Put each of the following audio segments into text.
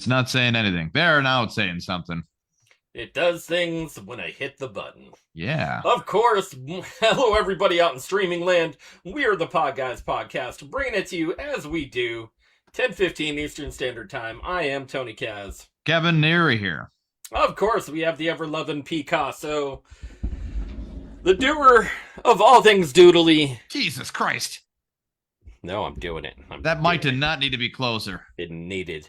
It's not saying anything. There, now it's saying something. It does things when I hit the button. Yeah. Of course, hello everybody out in streaming land. We are the Podguyz Podcast, bringing it to you as we do, 10:15 Eastern Standard Time. I am Tony Kaz. Kevin Neary here. Of course, we have the ever-loving Picasso, the doer of all things doodly. Jesus Christ. No, I'm doing it. That mic did not need to be closer. It needed it.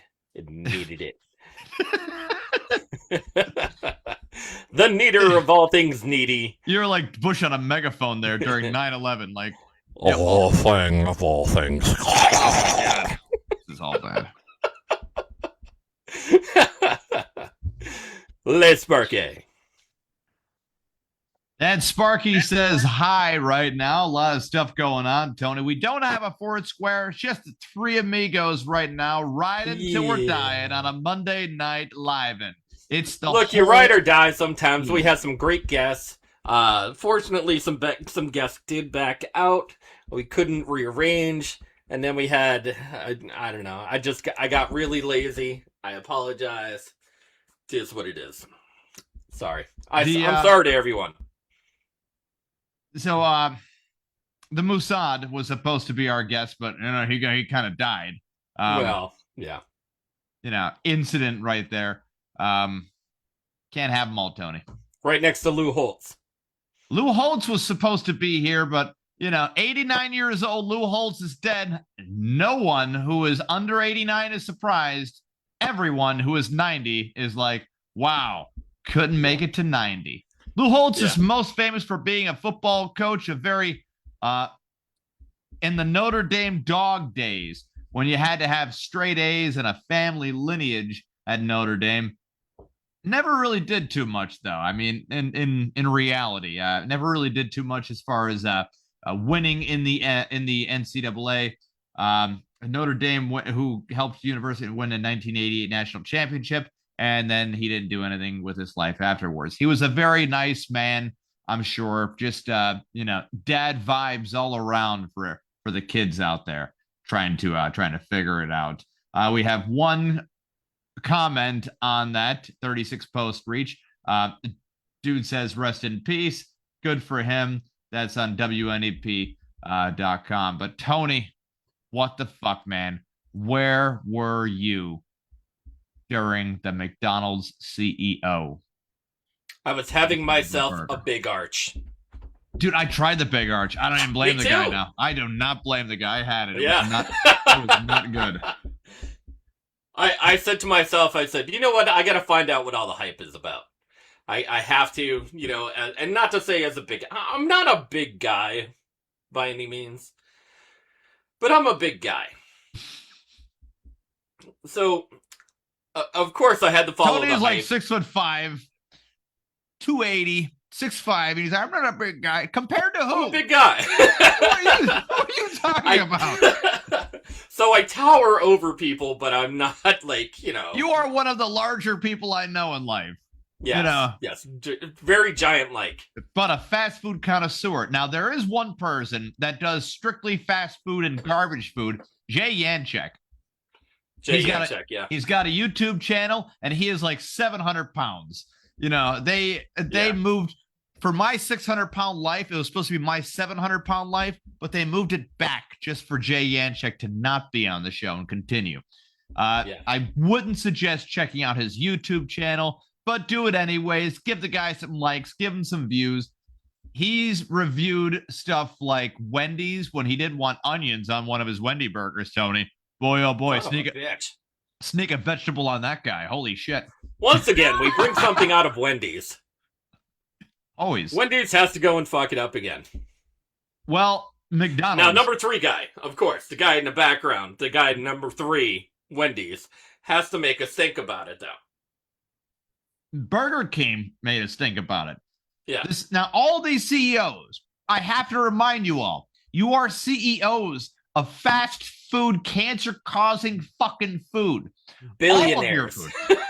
The neater of all things needy. You're like Bush on a megaphone there during 9/11, like all thing of all things. yeah, this is all bad. Les Sparky. And Sparky says hi right now. A lot of stuff going on, Tony. We don't have a Ford Square. It's just the three amigos right now, riding till we're dying on a Monday night live-in. It's the Look, you ride or die sometimes. We have some great guests. Fortunately, some guests did back out. We couldn't rearrange. And then we had, I don't know. I got really lazy. I apologize. It is what it is. Sorry. I'm sorry to everyone. So, the Mossad was supposed to be our guest, but he kind of died. Well, yeah. Incident right there. Can't have them all, Tony. Right next to Lou Holtz. Lou Holtz was supposed to be here, but 89 years old. Lou Holtz is dead. No one who is under 89 is surprised. Everyone who is 90 is like, wow, couldn't make it to 90. Lou Holtz is most famous for being a football coach, in the Notre Dame dog days when you had to have straight A's and a family lineage at Notre Dame. Never really did too much, though. I mean, in reality, never really did too much as far as winning in the NCAA. Notre Dame, who helped the university win the 1988 national championship, and then he didn't do anything with his life afterwards. He was a very nice man, I'm sure. Just dad vibes all around for the kids out there trying to figure it out. We have one comment on that 36 post reach. Dude says rest in peace. Good for him. That's on WNEP.com. But Tony, what the fuck, man? Where were you during the McDonald's CEO? I was having myself a big arch. Dude, I tried the big arch. I don't even blame the guy now. I do not blame the guy. I had it. It was not good. I said to myself, you know what? I got to find out what all the hype is about. I have to, and not to say I'm not a big guy by any means, but I'm a big guy. So, of course, I had to follow Tony's the hype. Like 6'5", 280, 6'5", and he's like, I'm not a big guy. Compared to who? I'm a big guy. What are you talking about? So I tower over people, but I'm not like, You are one of the larger people I know in life. Yes, yes. Very giant-like. But a fast food connoisseur. Now, there is one person that does strictly fast food and garbage food, Jay Yanchek. He's got a YouTube channel, and he is like 700 pounds. They moved for my 600-pound life. It was supposed to be my 700-pound life, but they moved it back just for Jay Yanchek to not be on the show and continue. I wouldn't suggest checking out his YouTube channel, but do it anyways. Give the guy some likes, give him some views. He's reviewed stuff like Wendy's when he didn't want onions on one of his Wendy burgers, Tony. Boy, oh boy, sneak a vegetable on that guy. Holy shit. Once again, we bring something out of Wendy's. Always. Wendy's has to go and fuck it up again. Well, McDonald's. Now, number 3 guy, of course, the guy in the background, the guy number 3, Wendy's, has to make us think about it, though. Burger King made us think about it. Yeah. Now, all these CEOs, I have to remind you all, you are CEOs of fast food, cancer-causing fucking food. Billionaires.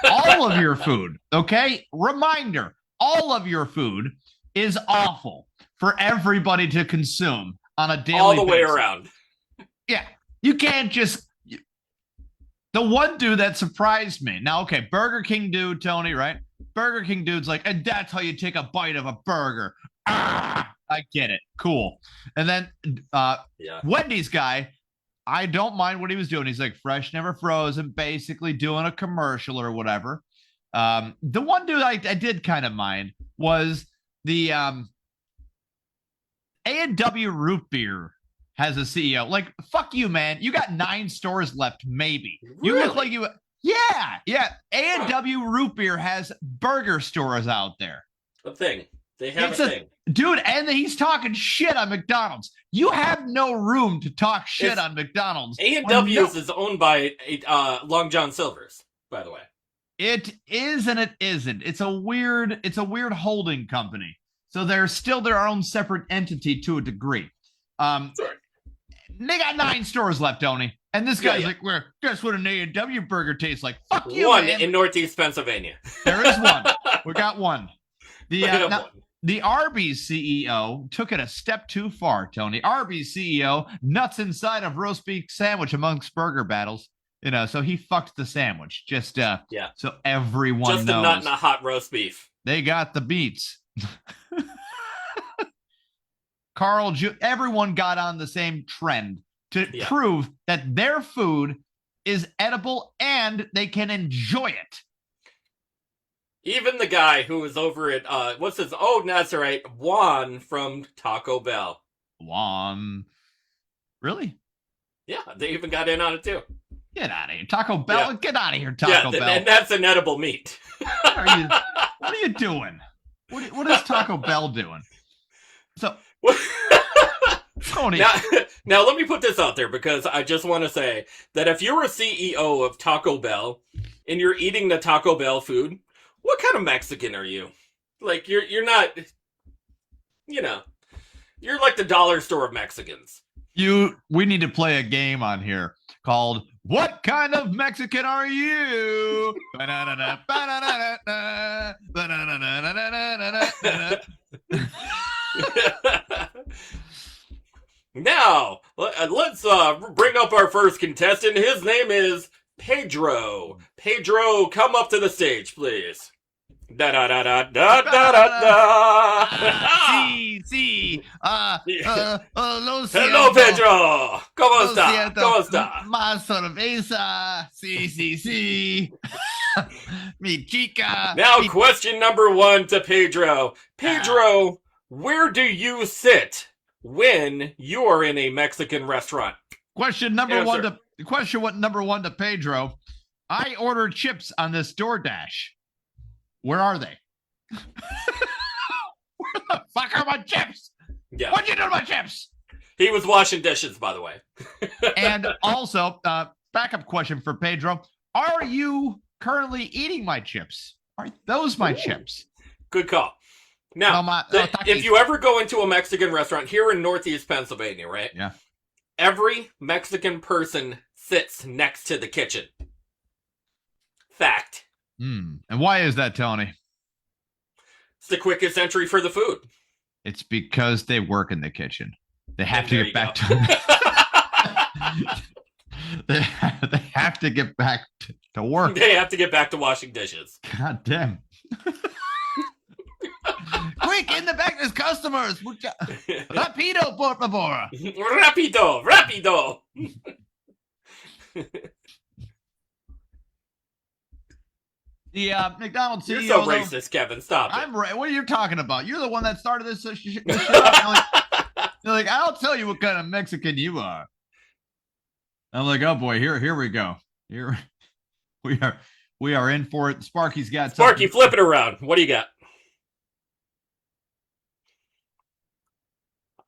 All of your food, okay? Reminder, all of your food is awful for everybody to consume on a daily basis. All the way around. Yeah. You can't just... The one dude that surprised me. Now, okay, Burger King dude, Tony, right? Burger King dude's like, and that's how you take a bite of a burger. Ah, I get it. Cool. And then Wendy's guy, I don't mind what he was doing. He's like fresh, never frozen, basically doing a commercial or whatever. The one dude I did kind of mind was the A&W Root Beer has a CEO. Like, fuck you, man. You got 9 stores left, maybe. You Really? look like you... Yeah. A&W Root Beer has burger stores out there. A thing. They have a thing. Dude, and he's talking shit on McDonald's. You have no room to talk shit on McDonald's. A&W's is owned by Long John Silver's, by the way. It is and it isn't. It's a weird holding company. So they're still their own separate entity to a degree. Sorry. They got 9 stores left, Tony. And this guy's like, well, guess what an A&W burger tastes like? Fuck you, One man. in Northeast Pennsylvania. There is one. We got one. One. The Arby's CEO took it a step too far, Tony. Arby's CEO nuts inside of roast beef sandwich amongst burger battles. So he fucked the sandwich. Just so everyone just knows. a nut and a hot roast beef. They got the beats. Everyone got on the same trend to prove that their food is edible and they can enjoy it. Even the guy who was over at, that's right, Juan from Taco Bell. Juan. Really? Yeah, they even got in on it too. Get out of here. Taco Bell? Yeah. Get out of here, Taco Bell. And that's an edible meat. What are you doing? What is Taco Bell doing? So, Tony. Now, let me put this out there because I just want to say that if you're a CEO of Taco Bell and you're eating the Taco Bell food, what kind of Mexican are you? Like, you're not, you're like the dollar store of Mexicans. We need to play a game on here called What Kind of Mexican Are You? Now, let's bring up our first contestant. His name is Pedro. Pedro, come up to the stage, please. Da da da da da da da da. Hello, Pedro. ¿Cómo está? ¿Cómo está? Más cerveza. Sí. Mi chica. Now, question number 1 to Pedro. Pedro, where do you sit when you are in a Mexican restaurant? Question number one to Pedro. I ordered chips on this DoorDash. Where are they? Where the fuck are my chips? Yeah. What'd you do to my chips? He was washing dishes, by the way. And also, backup question for Pedro. Are you currently eating my chips? Are those my chips? Good call. Now, if you ever go into a Mexican restaurant here in Northeast Pennsylvania, right? Yeah. Every Mexican person sits next to the kitchen. Fact. And why is that, Tony? It's the quickest entry for the food. It's because they work in the kitchen. They have to get back to they have to get back to work. They have to get back to washing dishes. God damn. Quick, in the back, there's customers. Rapido, por favor. Rapido. The McDonald's CEO. You're so racist, Kevin. Stop it. I'm right. What are you talking about? You're the one that started this shit. You're like, I'll tell you what kind of Mexican you are. I'm like, oh boy, here we go. Here we are in for it. Sparky's got Sparky, flip it around. What do you got?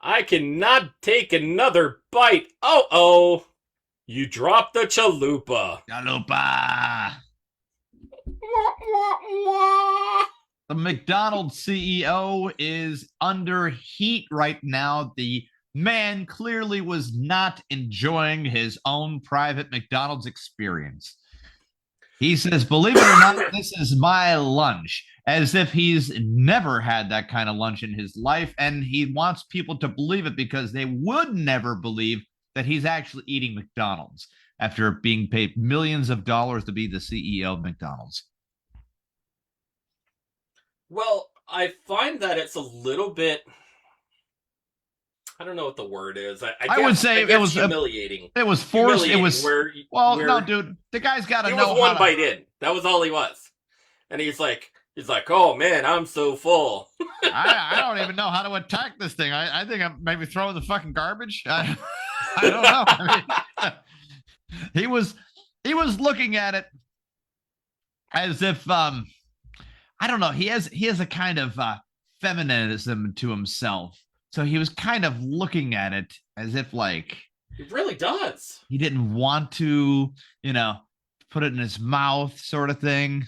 I cannot take another bite. Oh, you dropped the chalupa. The McDonald's CEO is under heat right now. The man clearly was not enjoying his own private McDonald's experience. He says, believe it or not, this is my lunch, as if he's never had that kind of lunch in his life. And he wants people to believe it because they would never believe that he's actually eating McDonald's. after being paid millions of dollars to be the CEO of McDonald's? Well, I find that it's a little bit. I don't know what the word is. I would say it was humiliating. It was forced. It was where no, dude. The guy's got to know. He was one bite in. That was all he was, and he's like, oh man, I'm so full. I don't even know how to attack this thing. I think I'm maybe throwing the fucking garbage. I don't know. I mean, he was looking at it as if I don't know. He has a kind of feminism to himself. So he was kind of looking at it as if like it really does. He didn't want to, put it in his mouth, sort of thing.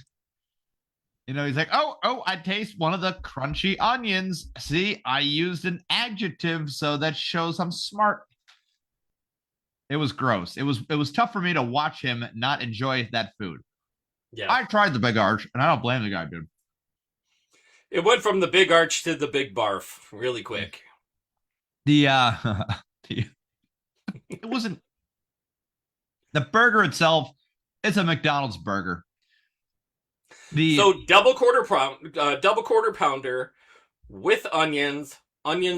He's like, oh, I taste one of the crunchy onions. See, I used an adjective, so that shows I'm smart. It was gross. It was tough for me to watch him not enjoy that food. Yeah, I tried the big arch, and I don't blame the guy, dude. It went from the big arch to the big barf really quick. It wasn't the burger itself. It's a McDonald's burger. So double quarter pounder with onion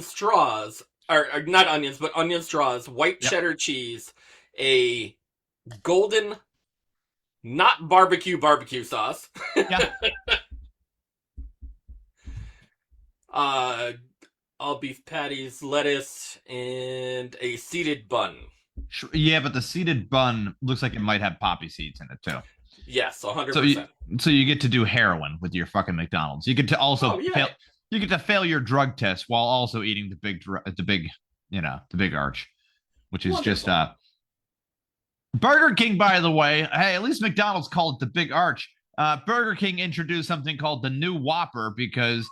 straws, or not onions, but onion straws, white cheddar cheese, a golden, not barbecue sauce. Yeah. All beef patties, lettuce, and a seeded bun. Yeah, but the seeded bun looks like it might have poppy seeds in it too. Yes, 100%. So you get to do heroin with your fucking McDonald's. You get to also fail your drug test while also eating the big arch, which is wonderful. Just Burger King, by the way. Hey, at least McDonald's called it the big arch. Burger King introduced something called the new Whopper because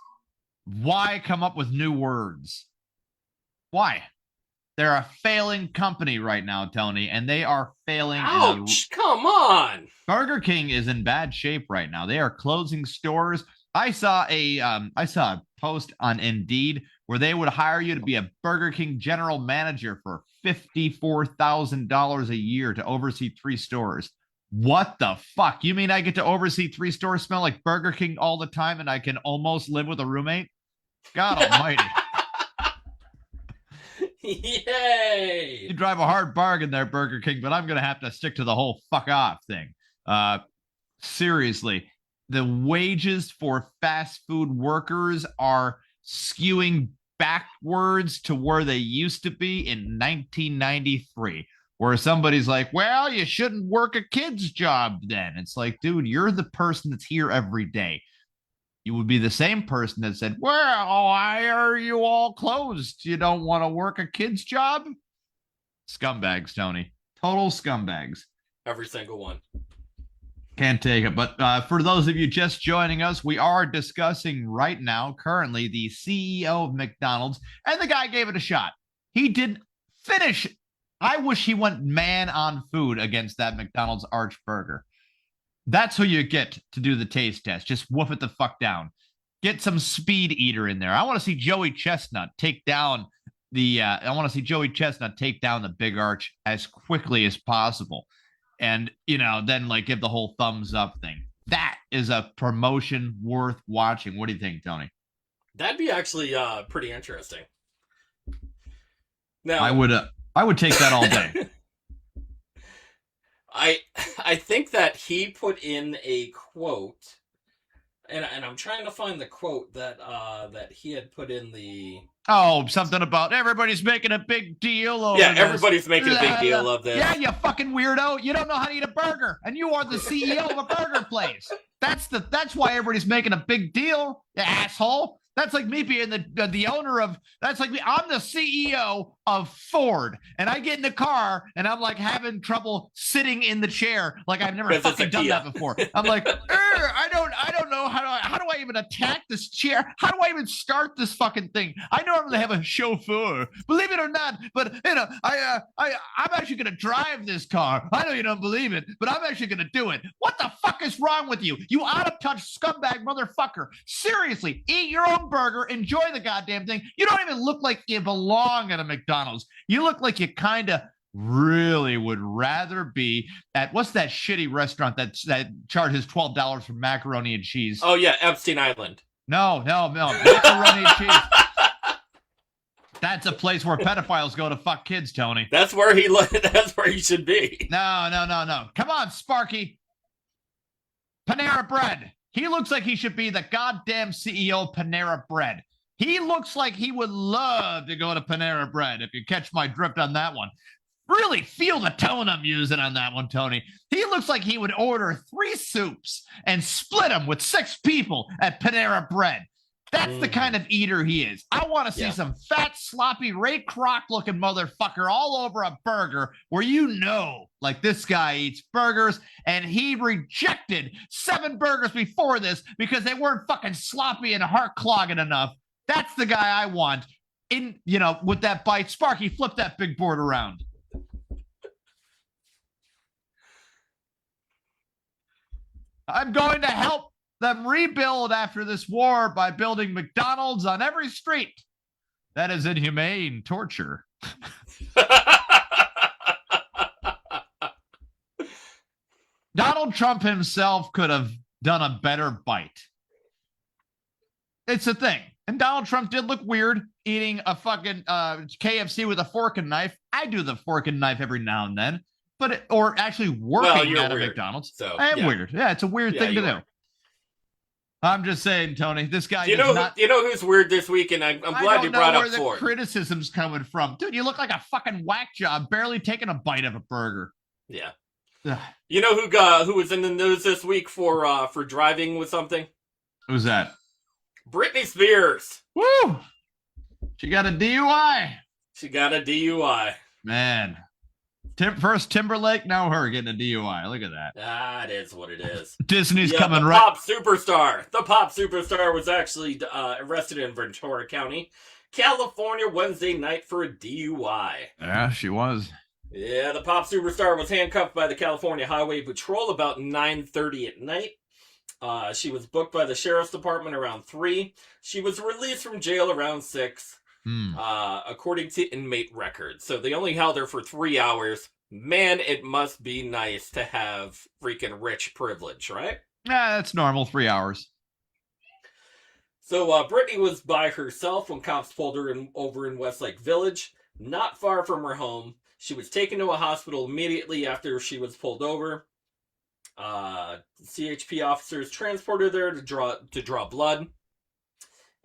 why come up with new words? Why? They're a failing company right now, Tony, and they are failing. Ouch! Come on. Burger King is in bad shape right now. They are closing stores. I saw a post on Indeed where they would hire you to be a Burger King general manager for $54,000 a year to oversee 3 stores. What the fuck? You mean I get to oversee 3 stores, smell like Burger King all the time, and I can almost live with a roommate? God almighty. Yay! You drive a hard bargain there, Burger King, but I'm going to have to stick to the whole fuck off thing. Seriously, the wages for fast food workers are skewing backwards to where they used to be in 1993, where somebody's like, well, you shouldn't work a kid's job then. It's like, dude, you're the person that's here every day. You would be the same person that said, well, why are you all closed? You don't want to work a kid's job? Scumbags, Tony. Total scumbags. Every single one. Can't take it. But for those of you just joining us, we are discussing right now, currently, the CEO of McDonald's, and the guy gave it a shot. He didn't finish. I wish he went man on food against that McDonald's arch burger. That's who you get to do the taste test. Just woof it the fuck down. Get some speed eater in there. I want to see Joey Chestnut take down the big arch as quickly as possible. And, then like give the whole thumbs up thing. That is a promotion worth watching. What do you think, Tony? That'd be actually pretty interesting. Now, I would take that all day. I think that he put in a quote, and I'm trying to find the quote that he had put in the. Oh, something about everybody's making a big deal over this. Everybody's making a big deal of this. Yeah, you fucking weirdo. You don't know how to eat a burger, and you are the CEO of a burger place. That's why everybody's making a big deal, you asshole. That's like me being the owner of. That's like me. I'm the CEO of Ford, and I get in the car, and I'm like having trouble sitting in the chair, like I've never fucking done that before. I'm like, I don't know how do I even attack this chair? How do I even start this fucking thing? I normally have a chauffeur, believe it or not, but I'm actually gonna drive this car. I know you don't believe it, but I'm actually gonna do it. What the fuck is wrong with you? You out of touch scumbag motherfucker! Seriously, eat your own burger, enjoy the goddamn thing. You don't even look like you belong at a McDonald's. You look like you kind of really would rather be at what's that shitty restaurant that charges $12 for macaroni and cheese? Oh yeah, Epstein Island. No, macaroni and cheese. That's a place where pedophiles go to fuck kids, Tony. That's where that's where he should be. No. Come on, Sparky. Panera Bread. He looks like he should be the goddamn CEO of Panera Bread. He looks like he would love to go to Panera Bread, if you catch my drift on that one. Really feel the tone I'm using on that one, Tony. He looks like he would order 3 soups and split them with 6 people at Panera Bread. That's the kind of eater he is. I want to see some fat, sloppy, Ray Kroc-looking motherfucker all over a burger where like this guy eats burgers, and he rejected 7 burgers before this because they weren't fucking sloppy and heart-clogging enough. That's the guy I want. With that bite, Sparky, flip that big board around. I'm going to help them rebuild after this war by building McDonald's on every street. That is inhumane torture. Donald Trump himself could have done a better bite. It's a thing. And Donald Trump did look weird eating a fucking KFC with a fork and knife. I do the fork and knife every now and then, or actually working at a McDonald's. So I'm weird. Yeah, it's a weird thing to do. I'm just saying, Tony, this guy you know who's weird this week, and I'm glad you brought up Ford. I don't know where the criticism's coming from. Dude, you look like a fucking whack job barely taking a bite of a burger. Yeah. Ugh. You know who was in the news this week for driving with something? Who's that? Britney Spears. Woo! She got a DUI. Man. First Timberlake, now her getting a DUI. Look at that. That is what it is. Disney's coming the right. The pop superstar was actually arrested in Ventura County, California, Wednesday night for a DUI. Yeah, she was. Yeah, the pop superstar was handcuffed by the California Highway Patrol about 9:30 at night. She was booked by the Sheriff's Department around 3. She was released from jail around 6. According to inmate records. So they only held her for 3 hours. Man, it must be nice to have freaking rich privilege, right? Yeah, that's normal, 3 hours. So Brittany was by herself when cops pulled her over in Westlake Village, not far from her home. She was taken to a hospital immediately after she was pulled over. CHP officers transported her to draw blood.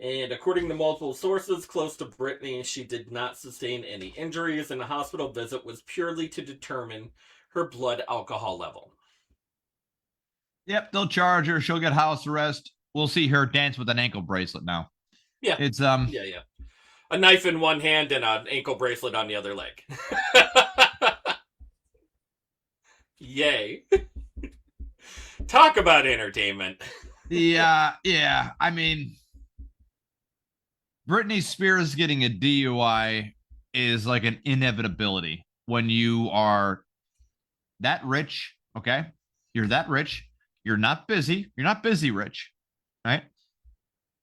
And according to multiple sources close to Brittany, she did not sustain any injuries, and the hospital visit was purely to determine her blood alcohol level. Yep, they'll charge her. She'll get house arrest. We'll see her dance with an ankle bracelet now. Yeah. It's Yeah. A knife in one hand and an ankle bracelet on the other leg. Yay. Talk about entertainment. Yeah. I mean, Britney Spears getting a DUI is like an inevitability when you are that rich, okay? You're that rich. You're not busy. You're not busy rich, right?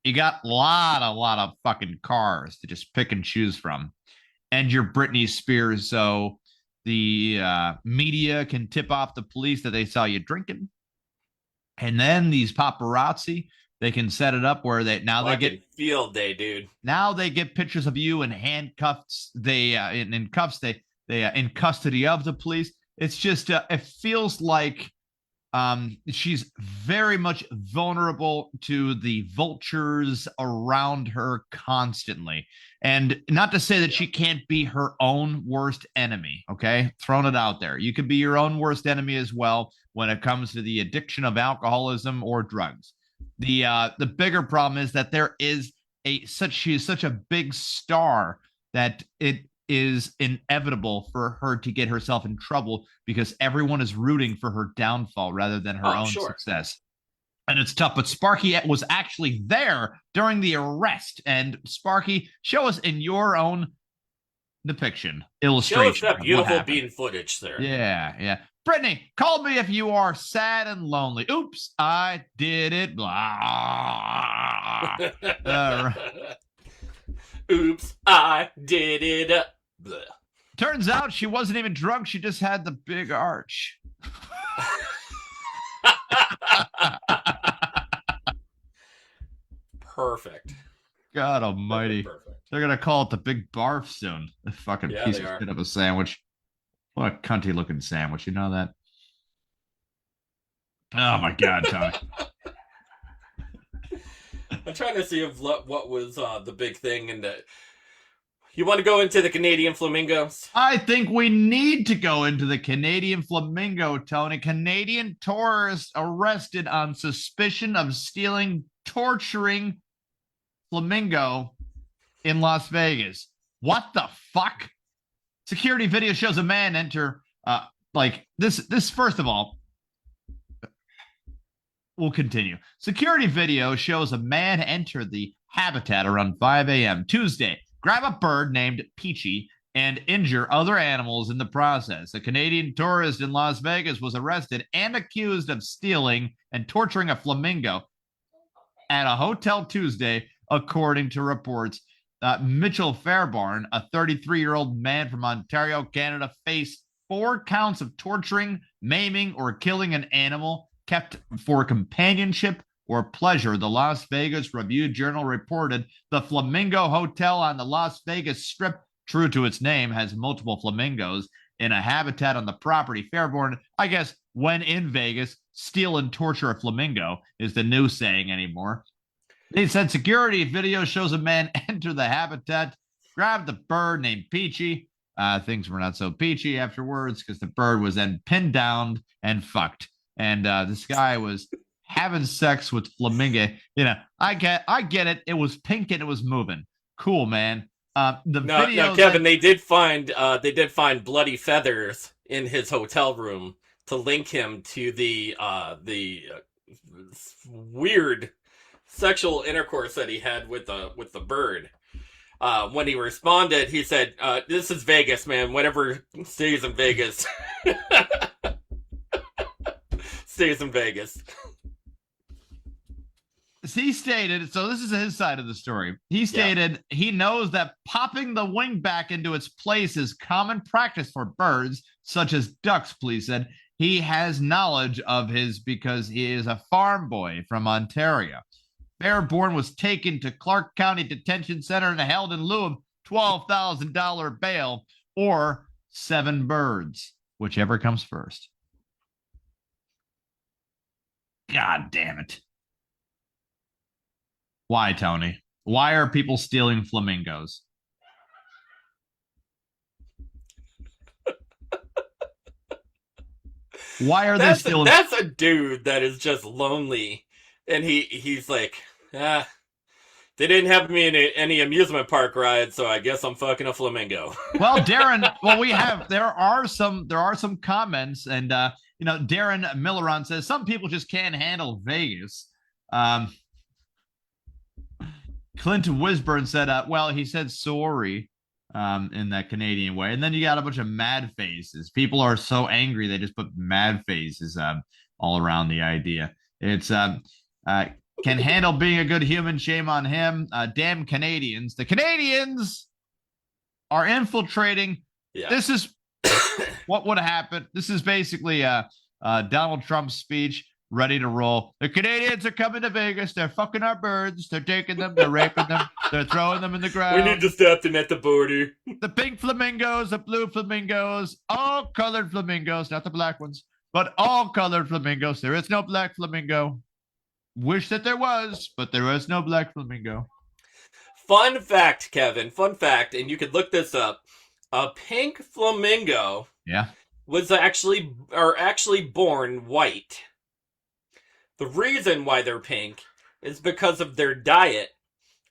You got a lot of fucking cars to just pick and choose from. And you're Britney Spears, so the media can tip off the police that they saw you drinking. And then these paparazzi, they can set it up where they get field day, dude. Now they get pictures of you in handcuffs. They in cuffs. They in custody of the police. It's just it feels like she's very much vulnerable to the vultures around her constantly. And not to say that she can't be her own worst enemy. Okay, throwing it out there. You could be your own worst enemy as well when it comes to the addiction of alcoholism or drugs. The bigger problem is that she is such a big star that it is inevitable for her to get herself in trouble because everyone is rooting for her downfall rather than her own success. And it's tough, but Sparky was actually there during the arrest. And Sparky, show us in your own depiction, illustration. Show us that beautiful bean footage there. Yeah. Brittany, call me if you are sad and lonely. Oops, I did it. Blah. Oops, I did it. Blah. Turns out she wasn't even drunk. She just had the big arch. Perfect. God almighty. Perfect. They're going to call it the big barf soon. The fucking piece of shit of a sandwich. What a cunty looking sandwich. You know that? Oh my God, Tony. I'm trying to see if what was the big thing. And you want to go into the Canadian flamingos? I think we need to go into the Canadian flamingo, Tony. Canadian tourist arrested on suspicion of stealing, torturing flamingo in Las Vegas. What the fuck? Security video shows a man enter this first of all. We'll continue. Security video shows a man enter the habitat around 5 a.m. Tuesday, grab a bird named Peachy, and injure other animals in the process. A Canadian tourist in Las Vegas was arrested and accused of stealing and torturing a flamingo at a hotel Tuesday, according to reports. Mitchell Fairbairn, a 33-year-old man from Ontario, Canada, faced 4 counts of torturing, maiming, or killing an animal kept for companionship or pleasure. The Las Vegas Review-Journal reported the Flamingo Hotel on the Las Vegas Strip, true to its name, has multiple flamingos in a habitat on the property. Fairbairn, I guess, when in Vegas, steal and torture a flamingo is the new saying anymore. They said security video shows a man enter the habitat, grab the bird named Peachy. Things were not so peachy afterwards because the bird was then pinned down and fucked. And this guy was having sex with flamingo. You know, I get it. It was pink and it was moving. Cool, man. No, Kevin, they did find bloody feathers in his hotel room to link him to the weird sexual intercourse that he had with the bird. When he responded, he said, "This is Vegas, man. Whatever stays in Vegas." Stays in Vegas. He stated, so this is his side of the story. He stated he knows that popping the wing back into its place is common practice for birds, such as ducks, police said. He has knowledge of his because he is a farm boy from Ontario. Fairbairn was taken to Clark County Detention Center and held in lieu of $12,000 bail or 7 birds, whichever comes first. God damn it. Why, Tony? Why are people stealing flamingos? Why are they stealing? That's a dude that is just lonely. And he's like, they didn't have me in any amusement park ride, so I guess I'm fucking a flamingo. Well, Darren, there are some comments, and Darren Milleron says some people just can't handle Vegas. Clint Wisburn said, he said sorry in that Canadian way. And then you got a bunch of mad faces. People are so angry, they just put mad faces all around the idea. It's can handle being a good human, shame on him. Damn Canadians. The Canadians are infiltrating. Yeah. This is what would happen. This is basically Donald Trump's speech. Ready to roll. The Canadians are coming to Vegas. They're fucking our birds. They're taking them. They're raping them. They're throwing them in the ground. We need to stop them at the border. The pink flamingos, the blue flamingos, all colored flamingos, not the black ones, but all colored flamingos. There is no black flamingo. Wish that there was, but there is no black flamingo. Fun fact, Kevin. Fun fact, and you could look this up. A pink flamingo was actually born white. The reason why they're pink is because of their diet,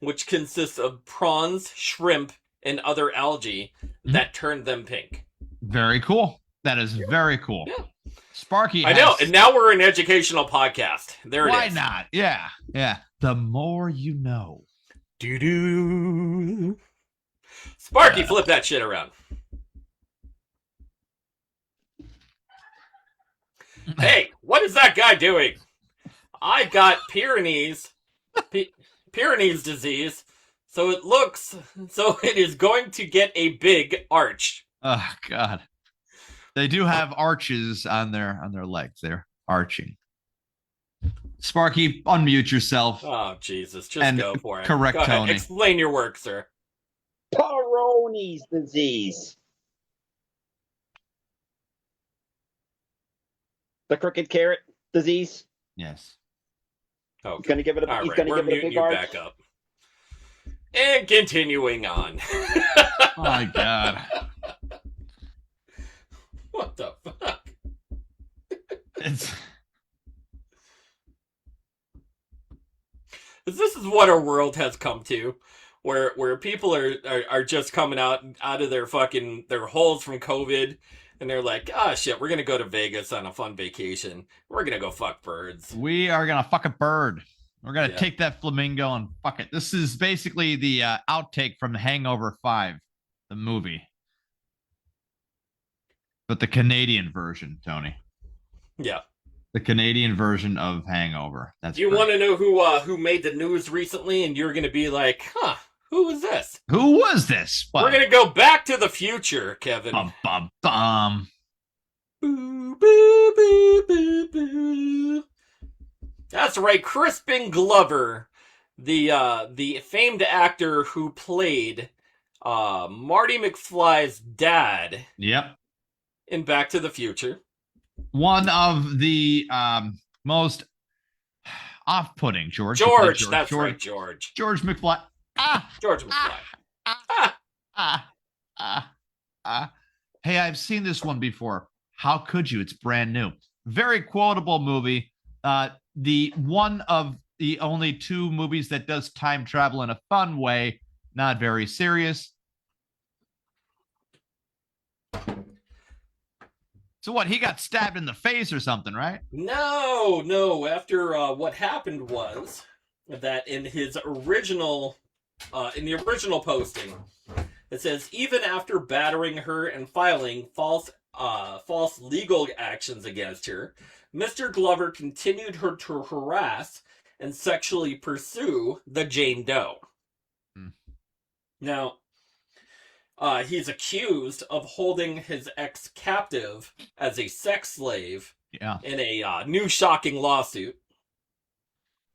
which consists of prawns, shrimp, and other algae that turn them pink. Very cool. That is very cool. Yeah. Sparky I know, and now we're an educational podcast. There it is. Why not? Yeah. The more you know. Doo-doo. Sparky, flip that shit around. Hey, what is that guy doing? I got Pyrenees disease, so it is going to get a big arch. Oh God. They do have arches on their legs. They're arching. Sparky, unmute yourself Oh, Jesus. Just and go for it. correct Go ahead. Tony. Explain your work, sir. Peyronie's disease. The crooked carrot disease. Yes. Okay. He's gonna give it a. All he's right, gonna we're give it a muting big you arch. back up. And continuing on. Oh my God. What the fuck? It's This is what our world has come to, where people are just coming out of their holes from COVID, and they're like, oh shit, we're gonna go to Vegas on a fun vacation. We're gonna go fuck birds. we are gonna fuck a bird. We're gonna Yeah. take that flamingo and fuck it. This is basically the outtake from Hangover 5, the movie, but the Canadian version, Tony. Yeah. The Canadian version of Hangover. That's You great. want to know who made the news recently, and you're gonna be like, huh, who was this? Who was this? We're gonna go back to the future, Kevin. Bum, bum, bum. Boo, boo, boo, boo, boo. That's right, Crispin Glover, the famed actor who played Marty McFly's dad Yep. in Back to the Future. One of the most off-putting, George. George, George. that's George, right, George. George McFly. George McFly. Hey, I've seen this one before. How could you? It's brand new. Very quotable movie. The one of the only two movies that does time travel in a fun way, not very serious. So what? He got stabbed in the face or something, right? No. After what happened was that in the original posting, it says even after battering her and filing false legal actions against her, Mr. Glover continued to harass and sexually pursue the Jane Doe. Now, he's accused of holding his ex captive as a sex slave in a new shocking lawsuit.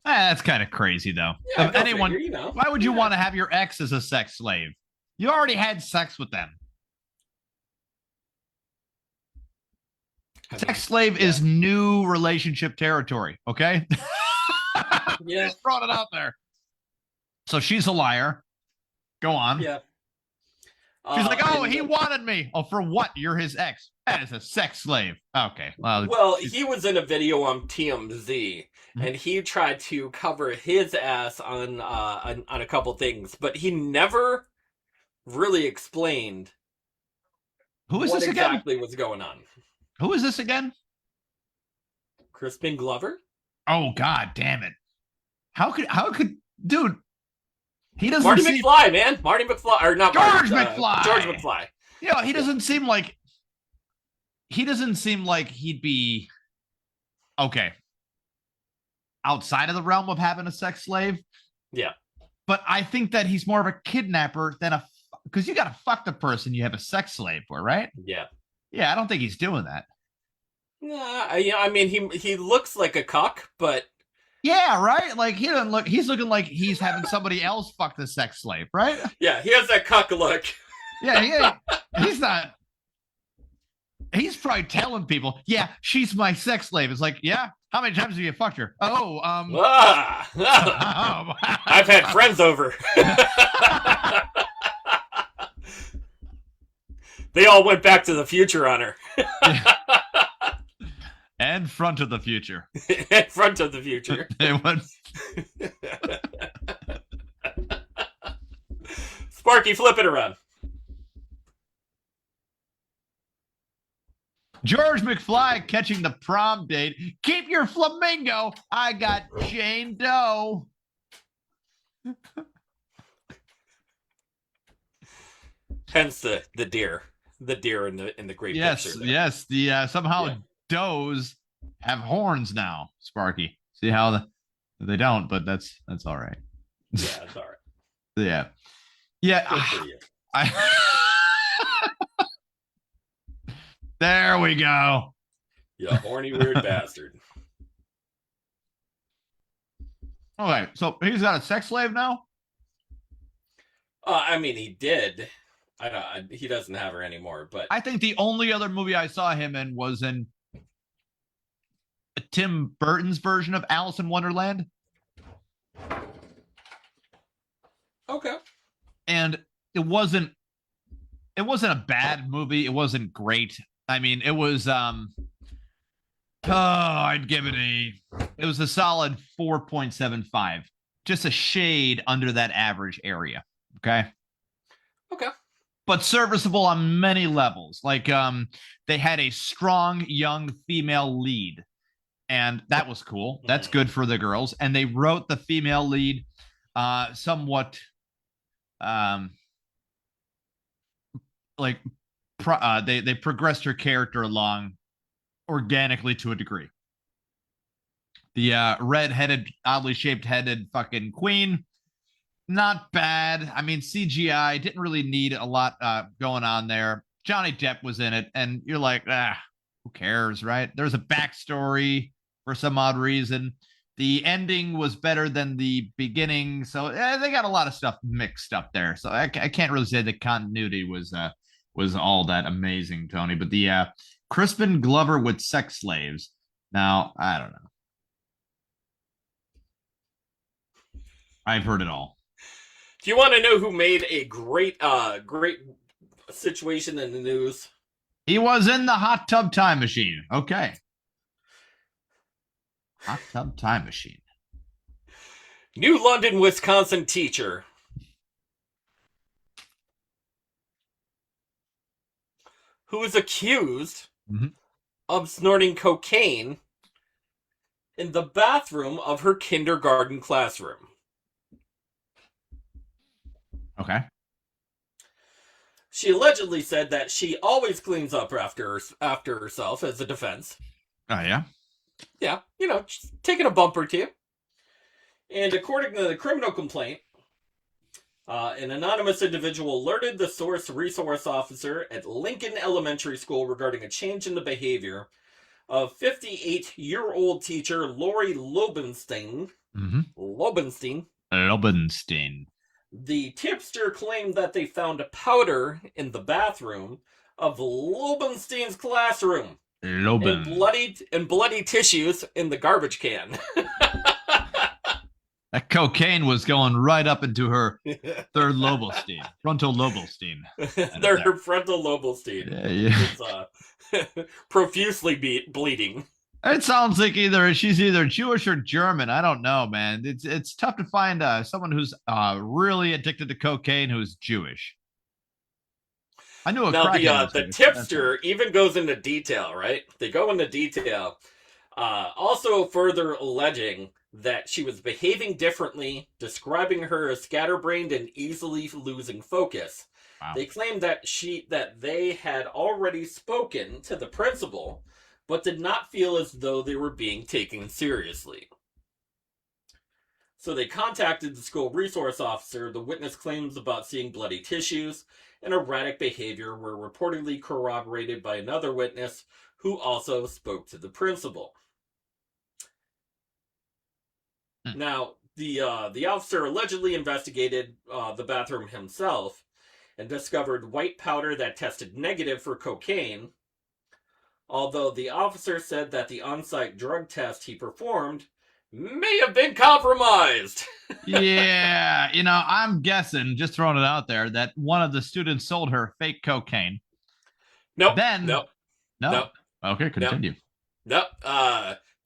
That's kind of crazy, though. Yeah, If go anyone, figure, you know. why would you Yeah. want to have your ex as a sex slave? You already had sex with them. I mean, Sex slave is new relationship territory, okay? Yeah. Just brought it out there. So she's a liar. Go on. Yeah. She's like, oh, and- he wanted me. Oh, for what? You're his ex. That is a sex slave. Okay. Well, he was in a video on TMZ, and he tried to cover his ass on a couple things, but he never really explained who is what this again? exactly was going on. Who is this again? Crispin Glover? Oh, God damn it. How could, dude, he doesn't Marty seem, McFly, man. Marty McFly, or not George Marty, McFly. George McFly. you know, he doesn't seem like he'd be okay outside of the realm of having a sex slave. Yeah. But I think that he's more of a kidnapper than because you got to fuck the person you have a sex slave for, right? Yeah. Yeah, I don't think he's doing that. Nah, I mean, he looks like a cock, but Yeah, right? Like he's looking like he's having somebody else fuck the sex slave, right? yeah, he has that cock look. Yeah, he's not. He's probably telling people, yeah, she's my sex slave. It's like, yeah, how many times have you fucked her? Oh, I've had friends over. They all went back to the future on her. and front of the future. In front of the future. They went. Sparky, flip it around. George McFly catching the prom date. Keep your flamingo. I got Jane Doe. Hence the deer in the great Yes, picture. yes. The somehow Yeah. does have horns now. Sparky. See how they don't, but that's all right. Yeah, it's all right. Yeah, yeah. Good for you. I There we go. You horny weird bastard. Okay, so he's got a sex slave now? I mean, he did. He doesn't have her anymore, but I think the only other movie I saw him in was in Tim Burton's version of Alice in Wonderland. okay. And it wasn't a bad movie. It wasn't great. I mean, it was I'd give it was a solid 4.75. Just a shade under that average area. Okay. Okay. But serviceable on many levels. Like they had a strong young female lead, and that was cool. That's good for the girls. And they wrote the female lead somewhat they progressed her character along organically to a degree. The red-headed, oddly shaped-headed fucking queen, not bad. I mean, CGI didn't really need a lot going on there. Johnny Depp was in it, and you're like, who cares, right? There's a backstory for some odd reason. The ending was better than the beginning, so they got a lot of stuff mixed up there. So I can't really say the continuity was all that amazing, Tony. But the Crispin Glover with sex slaves. Now, I don't know. I've heard it all. Do you want to know who made a great situation in the news? He was in the hot tub time machine. Okay. Hot tub time machine. New London, Wisconsin teacher who is accused of snorting cocaine in the bathroom of her kindergarten classroom. Okay. She allegedly said that she always cleans up after herself as a defense. Oh, yeah? Yeah, just taking a bump or two. And according to the criminal complaint, an anonymous individual alerted the source resource officer at Lincoln Elementary School regarding a change in the behavior of 58-year-old teacher Lori Lobenstein. Lobenstein. The tipster claimed that they found powder in the bathroom of Lobenstein's classroom. And bloody tissues in the garbage can. That cocaine was going right up into her third lobelstein, frontal lobelstein. Her frontal lobelstein. Yeah. It's profusely bleeding. It sounds like she's either Jewish or German. I don't know, man. It's tough to find someone who's really addicted to cocaine who's Jewish. I knew the tipster even goes into detail, right? They go into detail. Also further alleging that she was behaving differently, describing her as scatterbrained and easily losing focus. Wow. They claimed that they had already spoken to the principal, but did not feel as though they were being taken seriously. So they contacted the school resource officer. The witness claims about seeing bloody tissues and erratic behavior were reportedly corroborated by another witness who also spoke to the principal. Now, the officer allegedly investigated the bathroom himself and discovered white powder that tested negative for cocaine, although the officer said that the on-site drug test he performed may have been compromised. Yeah, I'm guessing, just throwing it out there, that one of the students sold her fake cocaine. Nope. No. Okay, continue. Nope.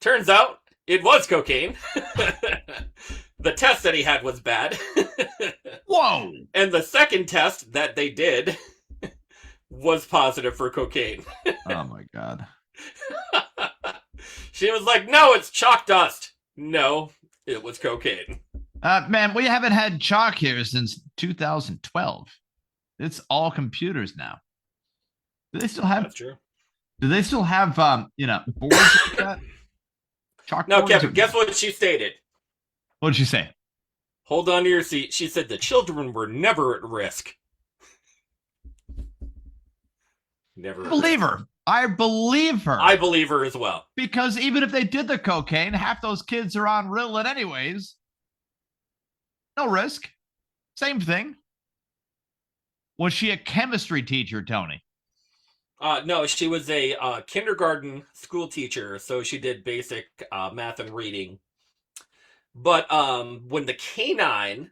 Turns out it was cocaine. The test that he had was bad. Whoa! And the second test that they did was positive for cocaine. Oh my God. She was like, no, it's chalk dust. No, it was cocaine. Man, we haven't had chalk here since 2012. It's all computers now. Do they still have? That's true. Do they still have boards like that? No, Kevin, guess what she stated? What did she say? Hold on to your seat. She said the children were never at risk. Never. I believe her. I believe her. I believe her as well. Because even if they did the cocaine, half those kids are on Ritalin anyways. No risk. Same thing. Was she a chemistry teacher, Tony? No, she was a kindergarten school teacher, so she did basic math and reading. But when the canine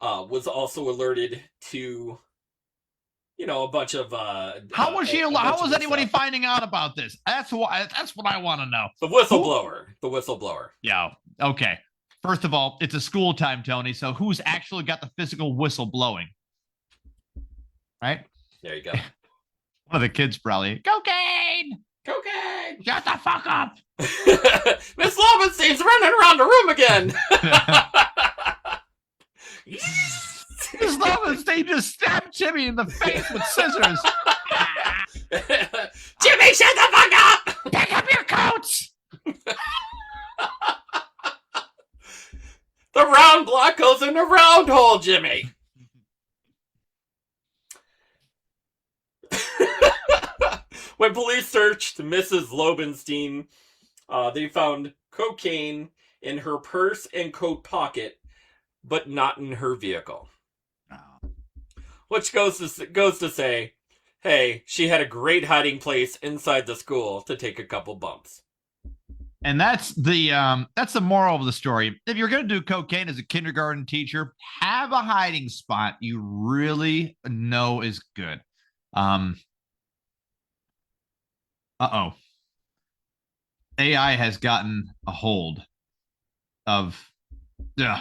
was also alerted to, a bunch of how was she? How was anybody stuff. finding out about this? That's what I want to know. The whistleblower. The whistleblower. Yeah. Okay. First of all, it's a school time, Tony. So who's actually got the physical whistle blowing? Right. There you go. One of the kids probably. Cocaine. Cocaine. Shut the fuck up. Miss Lowenstein's running around the room again. Miss Lowenstein just stabbed Jimmy in the face with scissors. Jimmy, shut the fuck up! Pick up your coats. The round block goes in the round hole, Jimmy. When police searched Mrs. Lobenstein, they found cocaine in her purse and coat pocket, but not in her vehicle. Which goes to say, hey, she had a great hiding place inside the school to take a couple bumps. And that's the moral of the story. If you're going to do cocaine as a kindergarten teacher, have a hiding spot you really know is good. AI has gotten a hold of the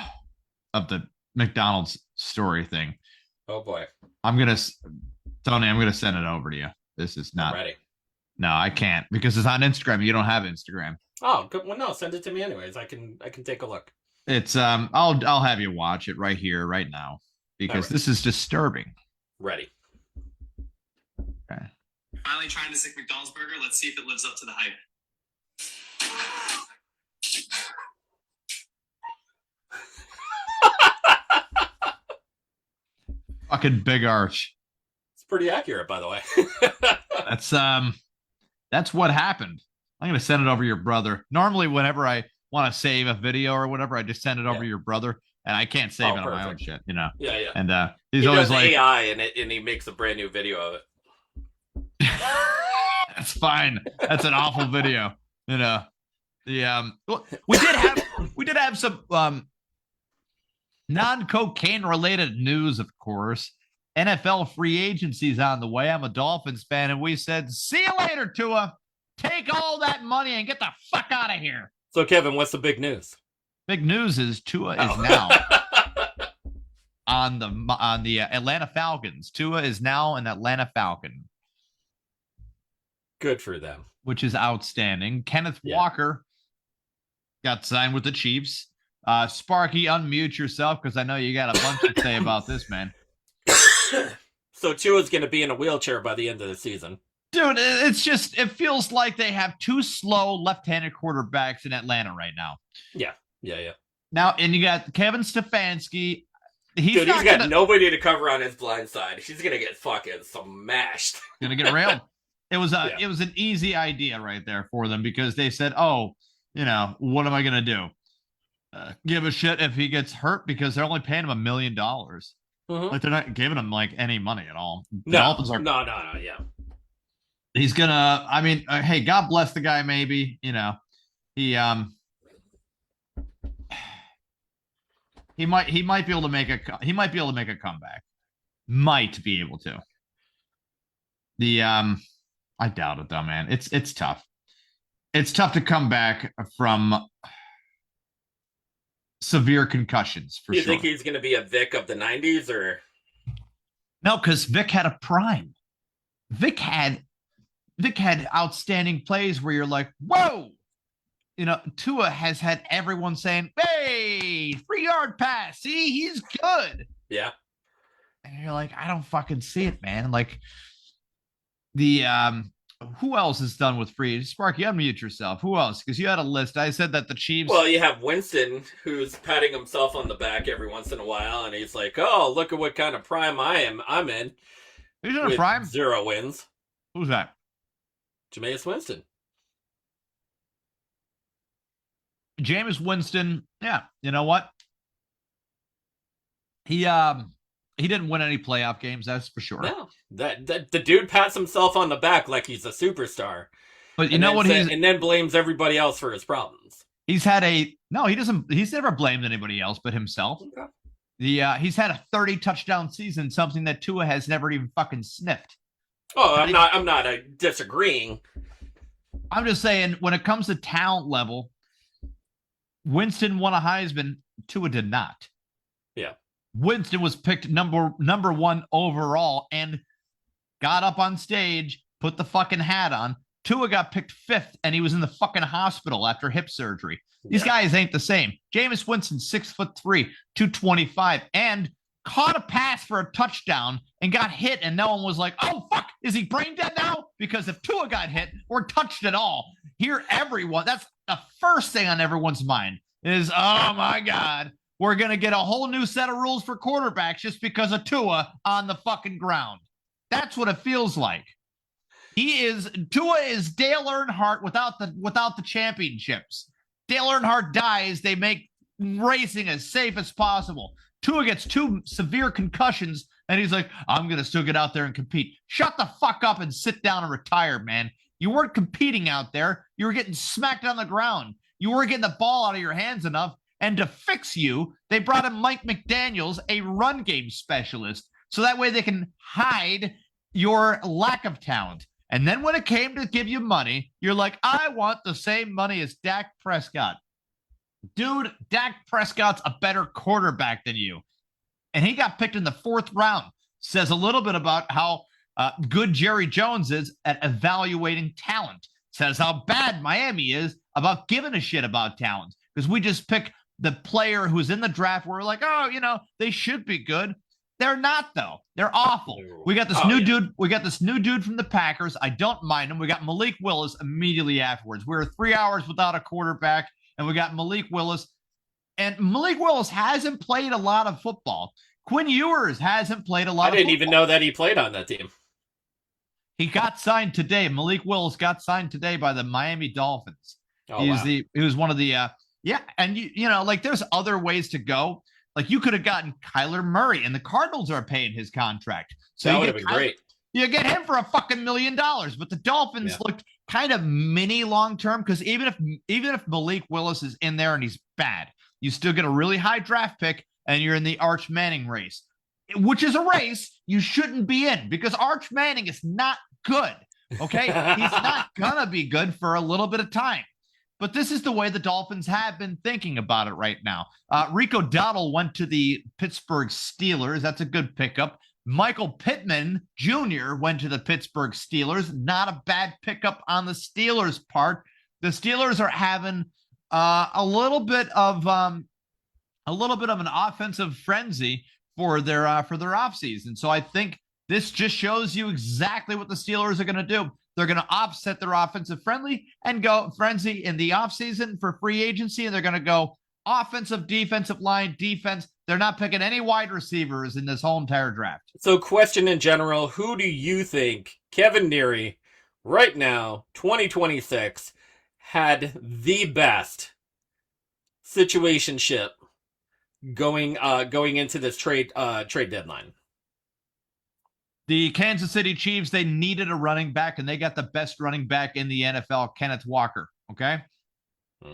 McDonald's story thing. Oh boy. Tony, I'm gonna send it over to you. This is not ready. No, I can't because it's on Instagram. You don't have Instagram. Oh, good. Well, no, send it to me anyways. I can take a look. It's I'll have you watch it right here, right now, because this is disturbing. Ready. Okay. Finally trying this McDonald's burger. Let's see if it lives up to the hype. Fucking big arch. It's pretty accurate, by the way. That's what happened. I'm gonna send it over to your brother. Normally, whenever I want to save a video or whatever, I just send it over to your brother, and I can't save it on my own shit, Yeah. And he's he always does like AI, and he makes a brand new video of it. That's fine. That's an awful video. Well, we did have some non-cocaine related news, of course. NFL free agency's on the way. I'm a Dolphins fan, and we said, see you later, Tua. Take all that money and get the fuck out of here. So, Kevin, what's the big news? Big news is Tua is now on the Atlanta Falcons. Tua is now an Atlanta Falcon. Good for them. Which is outstanding. Kenneth Walker got signed with the Chiefs. Sparky, unmute yourself because I know you got a bunch to say about this, man. So Tua's going to be in a wheelchair by the end of the season. Dude, it feels like they have two slow left-handed quarterbacks in Atlanta right now. Yeah. Now, and you got Kevin Stefanski. He's got nobody to cover on his blind side. He's going to get fucking smashed. Going to get railed. It was an easy idea right there for them because they said, oh, what am I going to do? Give a shit if he gets hurt because they're only paying him $1 million. Mm-hmm. Like they're not giving him like any money at all. No, yeah. He's gonna. I mean, hey, God bless the guy. Maybe he might be able to make a comeback. Might be able to. I doubt it though, man. It's tough. It's tough to come back from severe concussions for sure. You think he's going to be a Vic of the 90s or? No, because Vic had a prime. Vic had outstanding plays where you're like, whoa. Tua has had everyone saying, hey, 3-yard pass. See, he's good. Yeah. And you're like, I don't fucking see it, man. Like who else is done with free? Sparky, unmute yourself. Who else? Because you had a list. I said that the Chiefs. Well, you have Winston, who's patting himself on the back every once in a while, and he's like, "Oh, look at what kind of prime I'm in." Who's in a prime? 0 wins. Who's that? Jameis Winston. Jameis Winston, yeah, you know what? He didn't win any playoff games, that's for sure. No, that the dude pats himself on the back like he's a superstar. But you know what? And then blames everybody else for his problems. He's had he doesn't. He's never blamed anybody else but himself. Okay. He's had a 30 touchdown season, something that Tua has never even fucking sniffed. Oh, I'm not disagreeing. I'm just saying, when it comes to talent level, Winston won a Heisman. Tua did not. Yeah. Winston was picked number one overall and got up on stage, put the fucking hat on. Tua got picked 5th, and he was in the fucking hospital after hip surgery. These guys ain't the same. Jameis Winston, 6'3", 225, and caught a pass for a touchdown and got hit, and no one was like, oh, fuck, is he brain dead now? Because if Tua got hit or touched at all, that's the first thing on everyone's mind is, oh, my God, we're going to get a whole new set of rules for quarterbacks just because of Tua on the fucking ground. That's what it feels like. Tua is Dale Earnhardt without the championships. Dale Earnhardt dies, they make racing as safe as possible. Tua gets 2 severe concussions, and he's like, I'm going to still get out there and compete. Shut the fuck up and sit down and retire, man. You weren't competing out there. You were getting smacked on the ground. You weren't getting the ball out of your hands enough. And to fix you, they brought in Mike McDaniels, a run game specialist, so that way they can hide your lack of talent. And then when it came to give you money, you're like, I want the same money as Dak Prescott. Dude, Dak Prescott's a better quarterback than you. And he got picked in the 4th round. Says a little bit about how good Jerry Jones is at evaluating talent. Says how bad Miami is about giving a shit about talent. Because we just pick the player who's in the draft where we're like, oh, they should be good. They're not, though. They're awful. We got this dude. We got this new dude from the Packers. I don't mind him. We got Malik Willis immediately afterwards. We were 3 hours without a quarterback, and we got Malik Willis. And Malik Willis hasn't played a lot of football. Quinn Ewers hasn't played a lot of football. I didn't even know that he played on that team. He got signed today. Malik Willis got signed today by the Miami Dolphins. Oh, he was one of the and like there's other ways to go. Like you could have gotten Kyler Murray, and the Cardinals are paying his contract. So that would have been great. You get him for a fucking $1 million, but the Dolphins looked kind of mini long term because even if Malik Willis is in there and he's bad, you still get a really high draft pick, and you're in the Arch Manning race, which is a race you shouldn't be in because Arch Manning is not good. Okay, he's not gonna be good for a little bit of time. But this is the way the Dolphins have been thinking about it right now. Rico Dowdle went to the Pittsburgh Steelers. That's a good pickup. Michael Pittman Jr. went to the Pittsburgh Steelers. Not a bad pickup on the Steelers' part. The Steelers are having a little bit of an offensive frenzy for their offseason. So I think this just shows you exactly what the Steelers are going to do. They're going to offset their offensive frenzy in the offseason for free agency, and they're going to go offensive, defensive line, defense. They're not picking any wide receivers in this whole entire draft. So question in general, who do you think, Kevin Neary, right now, 2026, had the best situationship going into this trade deadline? The Kansas City Chiefs, they needed a running back, and they got the best running back in the NFL, Kenneth Walker, okay?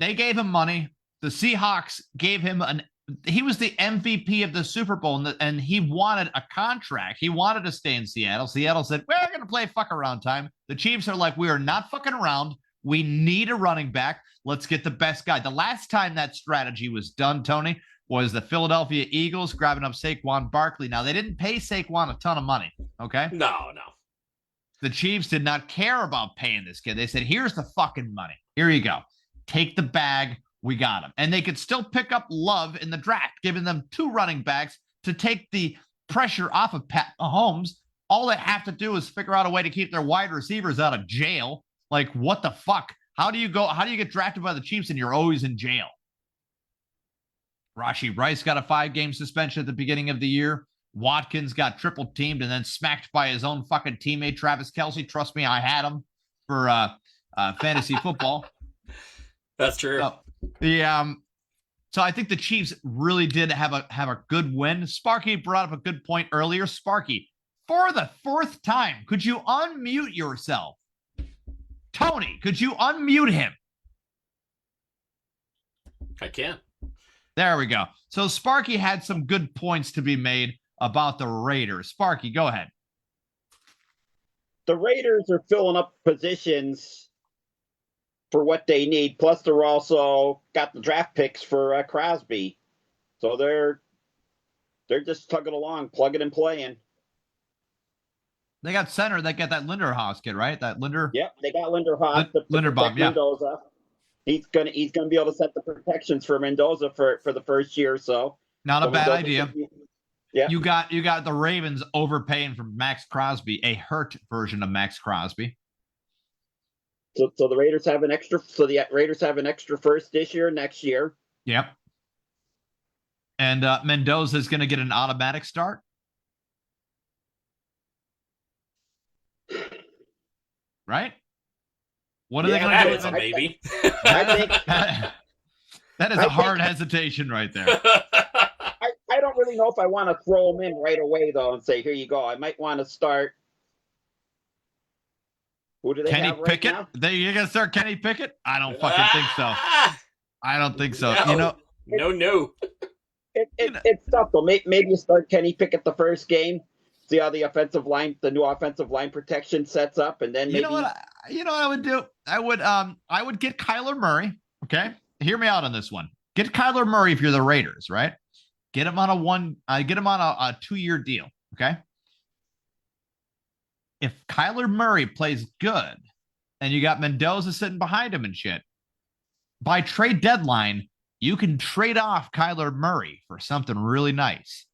They gave him money. The Seahawks gave him he was the MVP of the Super Bowl, and he wanted a contract. He wanted to stay in Seattle. Seattle said, we're going to play fuck around time. The Chiefs are like, we are not fucking around. We need a running back. Let's get the best guy. The last time that strategy was done, Tony, was the Philadelphia Eagles grabbing up Saquon Barkley. Now, they didn't pay Saquon a ton of money, okay? No. The Chiefs did not care about paying this kid. They said, here's the fucking money. Here you go. Take the bag. We got him. And they could still pick up Love in the draft, giving them 2 running backs to take the pressure off of Pat Mahomes. All they have to do is figure out a way to keep their wide receivers out of jail. Like, what the fuck? How do you get drafted by the Chiefs and you're always in jail? Rashee Rice got a 5-game suspension at the beginning of the year. Watkins got triple teamed and then smacked by his own fucking teammate, Travis Kelce. Trust me, I had him. for fantasy football. That's true. So I think the Chiefs really did have a good win. Sparky brought up a good point earlier. Sparky, for the fourth time, could you unmute yourself? Tony, could you unmute him? I can. There we go. So Sparky had some good points to be made about the Raiders. Sparky, go ahead. The Raiders are filling up positions for what they need. Plus, they're also got the draft picks for Crosby. So they're just tugging along, plugging and playing. They got center. They got that Linderhaus kid, right? That Linder. Yep, they got Linderhaus. Linderbaum, yeah. Mendoza. He's gonna be able to set the protections for Mendoza for the first year or so. Not a bad idea. Yeah. You got the Ravens overpaying for Max Crosby, a hurt version of Max Crosby. So the Raiders have an extra. So the Raiders have an extra first this year, next year. Yep. And Mendoza is going to get an automatic start. Right? What are they going to do with him? Maybe. I think that is a hard hesitation right there. I don't really know if I want to throw him in right away though and say, here you go. I might want to start. Who do they Kenny have right Pickett? now? You're going to start Kenny Pickett? I don't fucking think so. I don't think so. No. No. It's tough though. Maybe you start Kenny Pickett the first game. See how the new offensive line protection sets up, and then maybe. You know what I would do? I would get Kyler Murray. Okay, hear me out on this one. Get Kyler Murray if you're the Raiders, right? Get him on a 2-year deal. Okay. If Kyler Murray plays good, and you got Mendoza sitting behind him and shit, by trade deadline, you can trade off Kyler Murray for something really nice.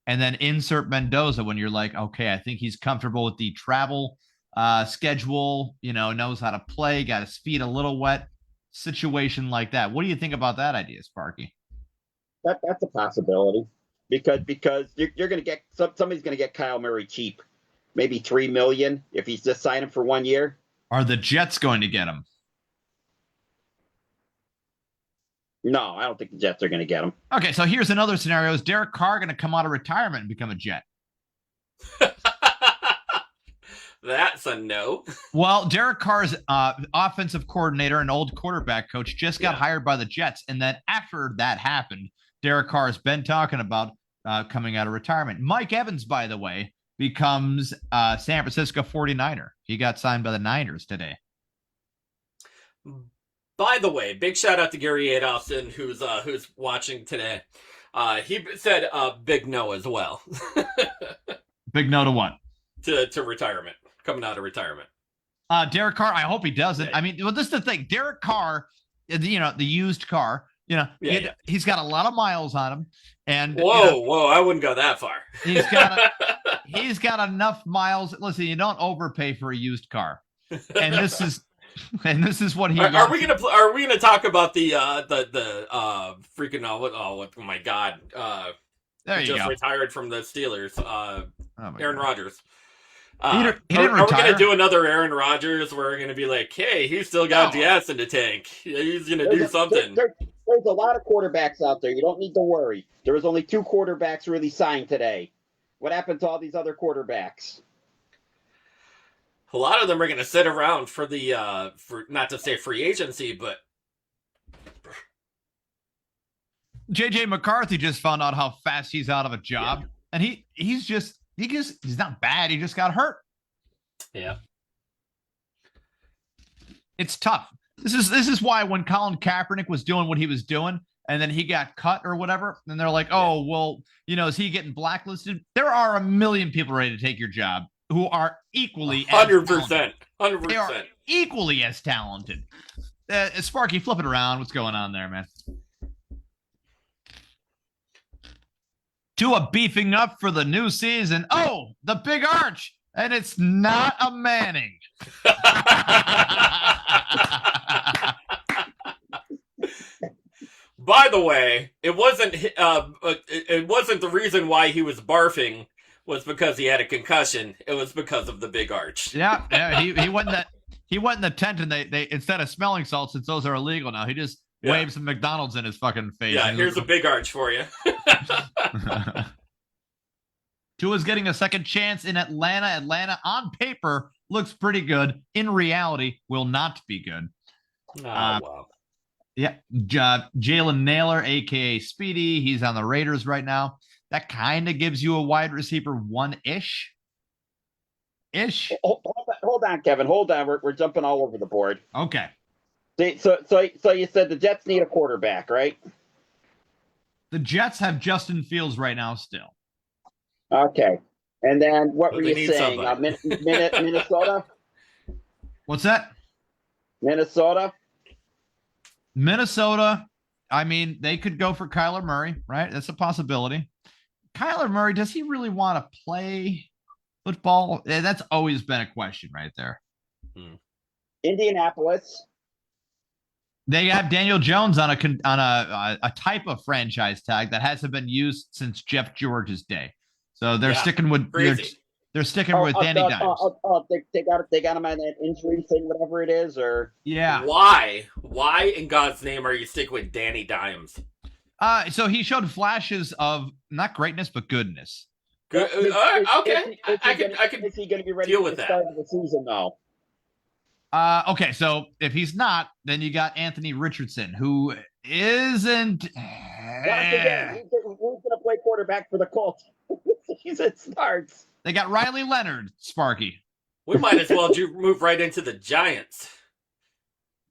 And then insert Mendoza when you're like, okay, I think he's comfortable with the travel schedule, knows how to play, got his feet a little wet, situation like that. What do you think about that idea, Sparky? That's a possibility because you're going to get somebody's going to get Kyle Murray cheap, maybe $3 million if he's just signed him for 1 year. Are the Jets going to get him? No, I don't think the Jets are going to get him. Okay, so here's another scenario. Is Derek Carr going to come out of retirement and become a Jet? That's a no. Well, Derek Carr's offensive coordinator and old quarterback coach just got hired by the Jets. And then after that happened, Derek Carr has been talking about coming out of retirement. Mike Evans, by the way, becomes San Francisco 49er. He got signed by the Niners today. By the way, big shout out to Gary Adolphson, who's watching today. He said big no as well. Big no to what? To retirement, coming out of retirement. Derek Carr, I hope he doesn't. I mean, well, this is the thing. Derek Carr, the used car, he's got a lot of miles on him. And whoa, I wouldn't go that far. He's got enough miles. Listen, you don't overpay for a used car. And this is what he are we gonna talk about the freaking oh my god there you just go. Retired from the Steelers Aaron Rodgers. He didn't are we retire. gonna do another Aaron Rodgers where we're gonna be like, hey, he's still got gas in the tank, he's gonna do something? There's a lot of quarterbacks out there. You don't need to worry. There was only 2 quarterbacks really signed today. What happened to all these other quarterbacks? A lot of them are going to sit around for the for not to say free agency, but JJ McCarthy just found out how fast he's out of a job, and he's not bad. He just got hurt. Yeah, it's tough. This is why when Colin Kaepernick was doing what he was doing, and then he got cut or whatever, and they're like, oh well, is he getting blacklisted? There are a million people ready to take your job who are equally 100%. They are equally as talented. Sparky, flip it around. What's going on there, man? Tua beefing up for the new season. Oh, the big arch. And it's not a Manning. By the way, it wasn't the reason why he was barfing was because he had a concussion. It was because of the big arch. Yeah, he wasn't He went in the tent and they instead of smelling salts, since those are illegal now, he just waved some McDonald's in his fucking face. Yeah, here's a big arch for you. Tua's getting a second chance in Atlanta. Atlanta, on paper, looks pretty good. In reality, will not be good. Wow. Yeah, Jalen Naylor, a.k.a. Speedy, he's on the Raiders right now. That kind of gives you a wide receiver one-ish. Hold on, Kevin. Hold on. We're jumping all over the board. Okay. So you said the Jets need a quarterback, right? The Jets have Justin Fields right now still. Okay. And then what were They you need saying? Minnesota? What's that? Minnesota? Minnesota, I mean, they could go for Kyler Murray, right? That's a possibility. Kyler Murray, does he really want to play football? That's always been a question right there. Indianapolis. They have Daniel Jones on a type of franchise tag that hasn't been used since Jeff George's day. So they're sticking with they're sticking with Danny Dimes. They got him on that injury thing, whatever it is, or yeah. Why in God's name are you sticking with Danny Dimes? So he showed flashes of not greatness but goodness. Good. Okay, I can is he going to be ready deal for with the that. start of the season now? Okay, so if he's not, then you got Anthony Richardson, who isn't. Once again, who's going to play quarterback for the Colts? He's at starts. They got Riley Leonard, Sparky. We might as well move right into the Giants.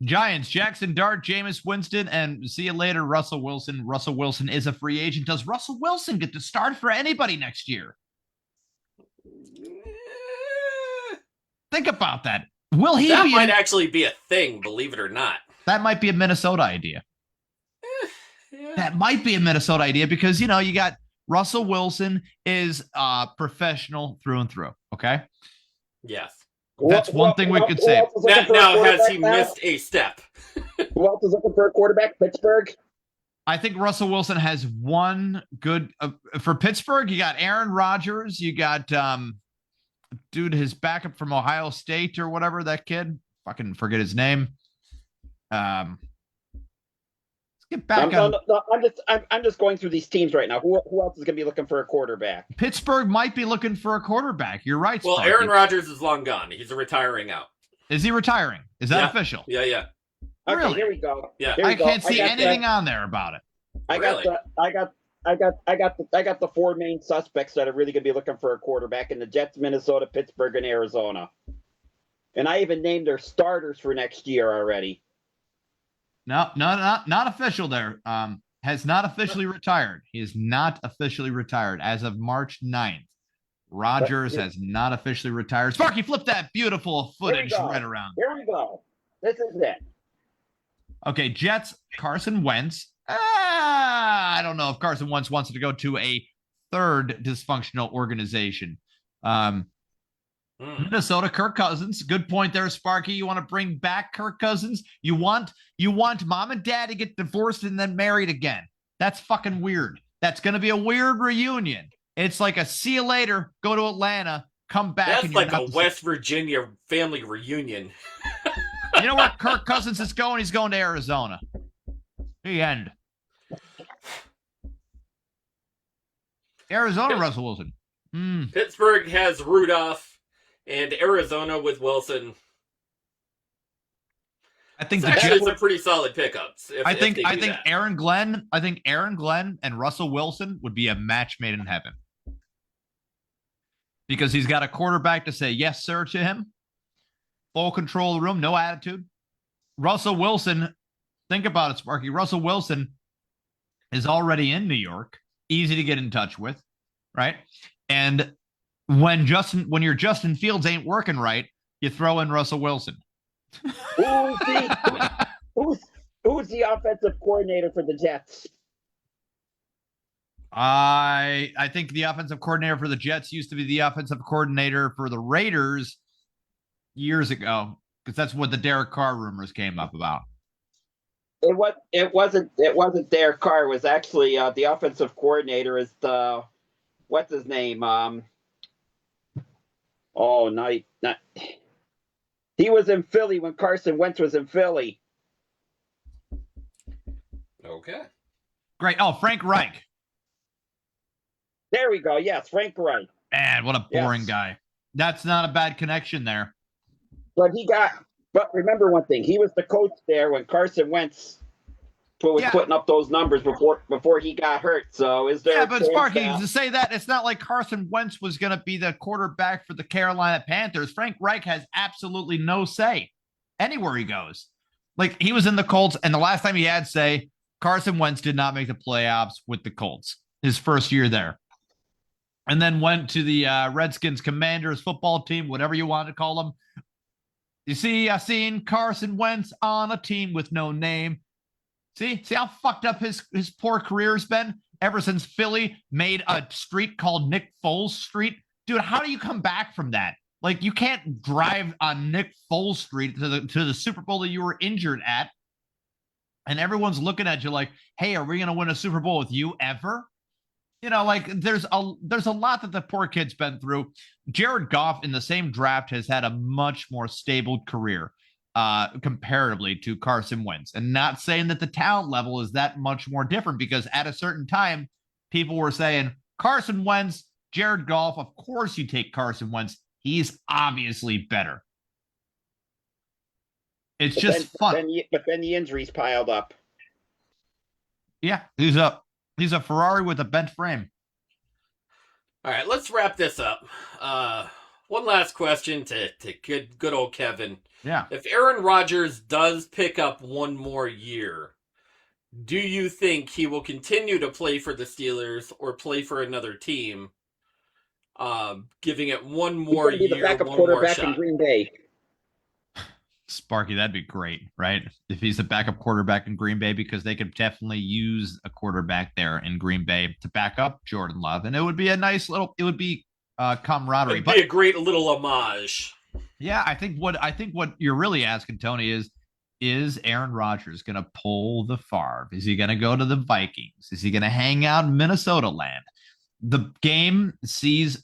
Giants, Jackson Dart, Jameis Winston, and see you later, Russell Wilson. Russell Wilson is a free agent. Does Russell Wilson get to start for anybody next year? Think about that. Will he? That might actually be a thing, believe it or not. That might be a Minnesota idea. Yeah. That might be a Minnesota idea because, you got Russell Wilson is professional through and through. Okay. Yes. That's one thing we could say. Now has he missed a step? Who else is looking for a quarterback? Pittsburgh? I think Russell Wilson has one good for Pittsburgh. You got Aaron Rodgers. You got his backup from Ohio State or whatever, that kid. Fucking forget his name. Let's get back on. I'm just going through these teams right now. Who else is going to be looking for a quarterback? Pittsburgh might be looking for a quarterback. You're right. Well, Sparky. Aaron Rodgers is long gone. He's retiring out. Is he retiring? Is that official? Yeah. Okay, Really? here we go. Yeah. I can't see anything on there about it. I got the four main suspects that are really going to be looking for a quarterback in the Jets, Minnesota, Pittsburgh, and Arizona. And I even named their starters for next year already. No, not official there. Has not officially retired. He is not officially retired as of March 9th. Rodgers has not officially retired. Sparky, flip that beautiful footage right around. Here we go. This is it. Okay, Jets, Carson Wentz. I don't know if Carson Wentz wants to go to a third dysfunctional organization. Minnesota, Kirk Cousins. Good point there, Sparky. You want to bring back Kirk Cousins? You want mom and dad to get divorced and then married again. That's fucking weird. That's going to be a weird reunion. It's like a see you later, go to Atlanta, come back. That's and like a West Virginia family reunion. You know where Kirk Cousins is going? He's going to Arizona. The end. Arizona, Russell Wilson. Pittsburgh has Rudolph, and Arizona with Wilson. I think It's actually some pretty solid pickups. I think Aaron Glenn and Russell Wilson would be a match made in heaven. Because he's got a quarterback to say yes, sir, to him. Full control of the room, no attitude. Russell Wilson, think about it, Sparky. Russell Wilson is already in New York, easy to get in touch with, right? And when your Justin Fields ain't working right, you throw in Russell Wilson. Who's the offensive coordinator for the Jets? I think the offensive coordinator for the Jets used to be the offensive coordinator for the Raiders years ago, because that's what the Derek Carr rumors came up about. It wasn't Derek Carr. It was actually the offensive coordinator is what's his name? He was in Philly when Carson Wentz was in Philly. Okay. Great. Oh, Frank Reich. There we go. Yes, Frank Reich. Man, what a boring Yes. guy. That's not a bad connection there. But remember one thing. He was the coach there when Carson Wentz was putting up those numbers before he got hurt. So is there? Yeah, but Sparky, to say that, it's not like Carson Wentz was going to be the quarterback for the Carolina Panthers. Frank Reich has absolutely no say anywhere he goes. Like, he was in the Colts, and the last time he had say, Carson Wentz did not make the playoffs with the Colts his first year there. And then went to the Redskins Commanders football team, whatever you want to call them. You see, I've seen Carson Wentz on a team with no name. See how fucked up his poor career's been ever since Philly made a street called Nick Foles Street. Dude, how do you come back from that? Like, you can't drive on Nick Foles Street to the Super Bowl that you were injured at, and everyone's looking at you like, hey, are we going to win a Super Bowl with you ever? You know, like, there's a lot that the poor kid's been through. Jared Goff in the same draft has had a much more stable career comparatively to Carson Wentz. And not saying that the talent level is that much more different, because at a certain time, people were saying, Carson Wentz, Jared Goff, of course you take Carson Wentz. He's obviously better. It's just fun. But then the injuries piled up. Yeah, he's a Ferrari with a bent frame. All right, let's wrap this up. One last question to good old Kevin. Yeah. If Aaron Rodgers does pick up one more year, do you think he will continue to play for the Steelers or play for another team? Giving it one more year, the backup one quarterback more shot. in Green Bay. Sparky, that'd be great, right? If he's the backup quarterback in Green Bay, because they could definitely use a quarterback there in Green Bay to back up Jordan Love, and it would be a nice little, it would be camaraderie. It'd be a great little homage. Yeah, I think what you're really asking, Tony, is Aaron Rodgers going to pull the Favre? Is he going to go to the Vikings? Is he going to hang out in Minnesota land? The game sees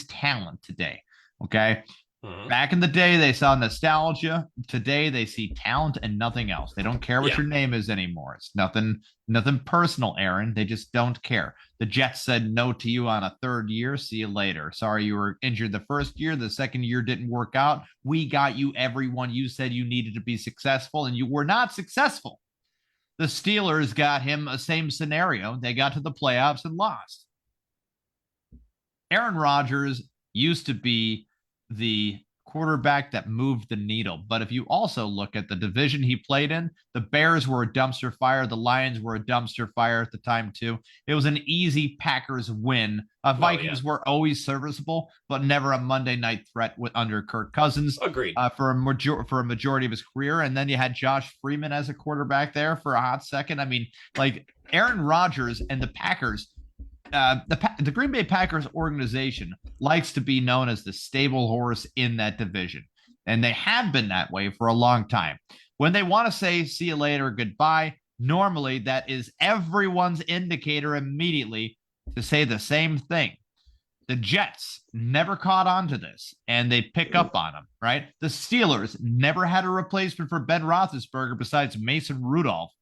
talent today. Okay. Mm-hmm. Back in the day, they saw nostalgia. Today, they see talent and nothing else. They don't care what your name is anymore. It's nothing personal, Aaron. They just don't care. The Jets said no to you on a third year. See you later. Sorry you were injured the first year. The second year didn't work out. We got you everyone you said you needed to be successful, and you were not successful. The Steelers got him a same scenario. They got to the playoffs and lost. Aaron Rodgers used to be the quarterback that moved the needle. But if you also look at the division he played in, the Bears were a dumpster fire. The Lions were a dumpster fire at the time too. It was an easy Packers win. Vikings were always serviceable, but never a Monday night threat under Kirk Cousins. Agreed. For a majority of his career. And then you had Josh Freeman as a quarterback there for a hot second. I mean, like, Aaron Rodgers and the Packers, the Green Bay Packers organization likes to be known as the stable horse in that division. And they have been that way for a long time. When they want to say, see you later, goodbye, normally that is everyone's indicator immediately to say the same thing. The Jets never caught on to this, and they pick up on them, right? The Steelers never had a replacement for Ben Roethlisberger besides Mason Rudolph.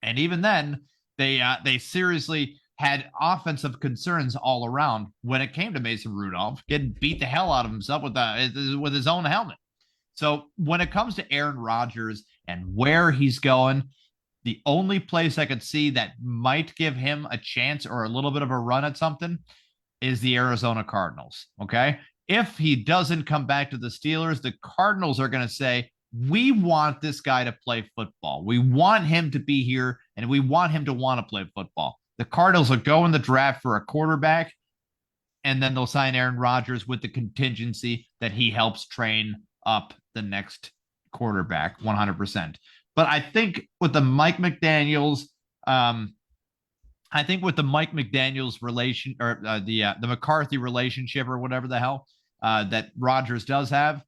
And even then, they seriously had offensive concerns all around when it came to Mason Rudolph getting beat the hell out of himself with his own helmet. So when it comes to Aaron Rodgers and where he's going, the only place I could see that might give him a chance or a little bit of a run at something is the Arizona Cardinals. Okay. If he doesn't come back to the Steelers, the Cardinals are going to say, we want this guy to play football. We want him to be here, and we want him to want to play football. The Cardinals will go in the draft for a quarterback, and then they'll sign Aaron Rodgers with the contingency that he helps train up the next quarterback 100%. But I think with the Mike McDaniels, relation, or the McCarthy relationship, or whatever the hell that Rodgers does have,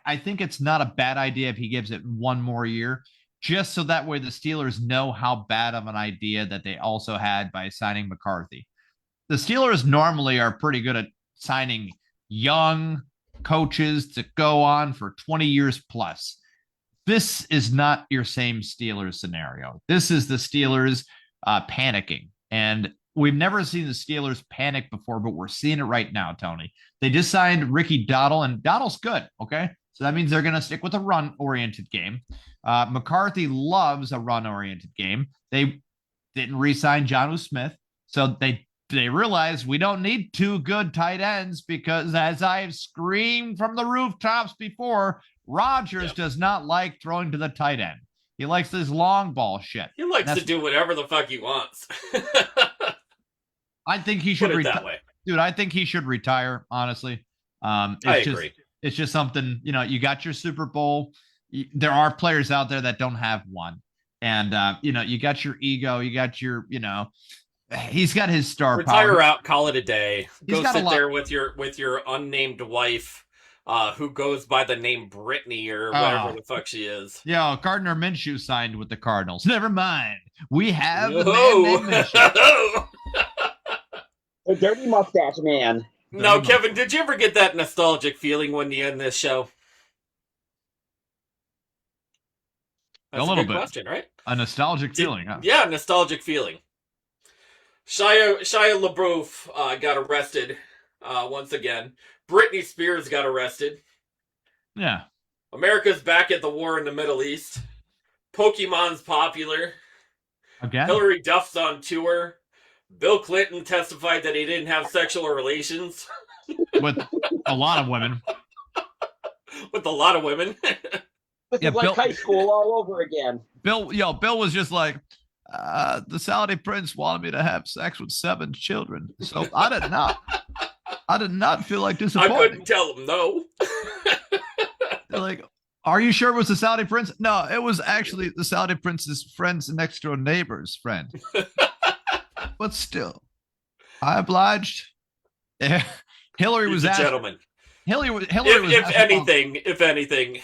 I think it's not a bad idea if he gives it one more year, just so that way the Steelers know how bad of an idea that they also had by signing McCarthy. The Steelers normally are pretty good at signing young, coaches to go on for 20 years plus. This is not your same Steelers scenario. This is the Steelers panicking. And we've never seen the Steelers panic before, but we're seeing it right now, Tony. They just signed Ricky Dowdle, and Dowdle's good, okay? So that means they're going to stick with a run-oriented game. McCarthy loves a run-oriented game. They didn't re-sign Jonnu Smith, so they realized we don't need two good tight ends because, as I've screamed from the rooftops before, Rodgers does not like throwing to the tight end. He likes this long ball shit. He likes to do whatever the fuck he wants. I think he should that way. Dude, I think he should retire, honestly. I agree. It's just something, you got your Super Bowl. There are players out there that don't have one. And, you got your ego. You got your, he's got his star Retire power. out, call it a day. Go sit there with your unnamed wife, who goes by the name Brittany or whatever the fuck she is. Yeah, Gardner Minshew signed with the Cardinals. Never mind. We have the man named Minshew. The dirty mustache man. No, Kevin, did you ever get that nostalgic feeling when you end this show? That's a little good bit. Question, right? A nostalgic feeling, huh? Yeah, nostalgic feeling. Shia LaBeouf got arrested once again. Britney Spears got arrested. Yeah. America's back at the war in the Middle East. Pokemon's popular. Again? Hillary Duff's on tour. Bill Clinton testified that he didn't have sexual relations with a lot of women. With a lot of women. This is like high school all over again. Bill was just like, the Saudi prince wanted me to have sex with 7 children, so I did not feel like disappointing. I couldn't tell him no. They're like, are you sure it was the Saudi prince? No, it was actually the Saudi prince's friend's next door neighbor's friend. But still, I obliged. Hillary was a asked, gentleman. Hillary was if anything,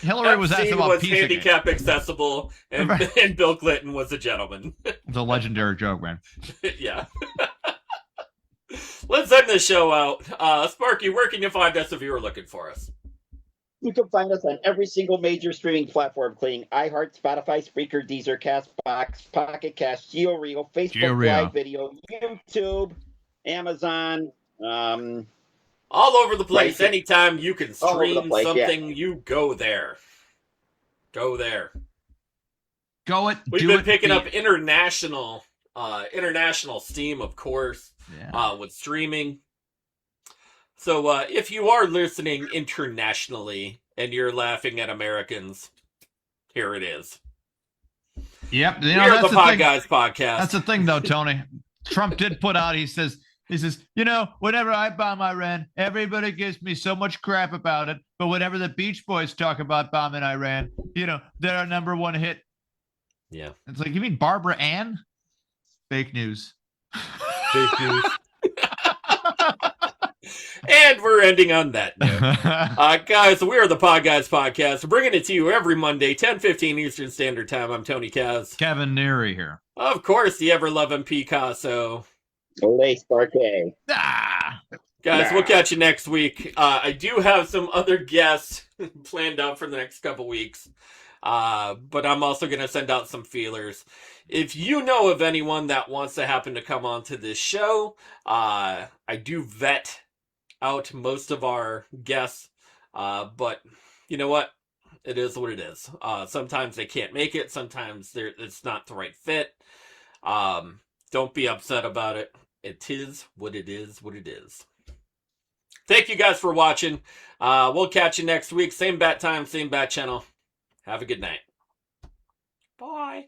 Hillary was asked about Pizzagate. Handicap accessible, and Bill Clinton was a gentleman. It's a legendary joke, man. Yeah. Let's end the show out. Sparky, where can you find us if you were looking for us? You can find us on every single major streaming platform, including iHeart, Spotify, Spreaker, Deezer, CastBox, Pocket Cast, GeoReel, Facebook Live Video, YouTube, Amazon, all over the place. Right. Anytime you can stream something, you go there. Go there. We've been picking up international steam, of course, with streaming. So if you are listening internationally and you're laughing at Americans, here it is. Yep. We are the Podguyz Podcast. That's the thing, though, Tony. Trump did put out, he says, whenever I bomb Iran, everybody gives me so much crap about it. But whenever the Beach Boys talk about bombing Iran, they're our number one hit. Yeah. It's like, you mean Barbara Ann? Fake news. Fake news. And we're ending on that note. Guys, we are the Podguyz Podcast. We're bringing it to you every Monday, 10:15 Eastern Standard Time. I'm Tony Kaz. Kevin Neary here. Of course, the ever-loving Picasso. Ole Sparky. Guys, we'll catch you next week. I do have some other guests planned out for the next couple weeks. But I'm also going to send out some feelers. If you know of anyone that wants to happen to come on to this show, I do vet out most of our guests. But you know what? It is what it is. Sometimes they can't make it. Sometimes it's not the right fit. Don't be upset about it. It is what it is, what it is. Thank you guys for watching. We'll catch you next week. Same bat time, same bat channel. Have a good night. Bye.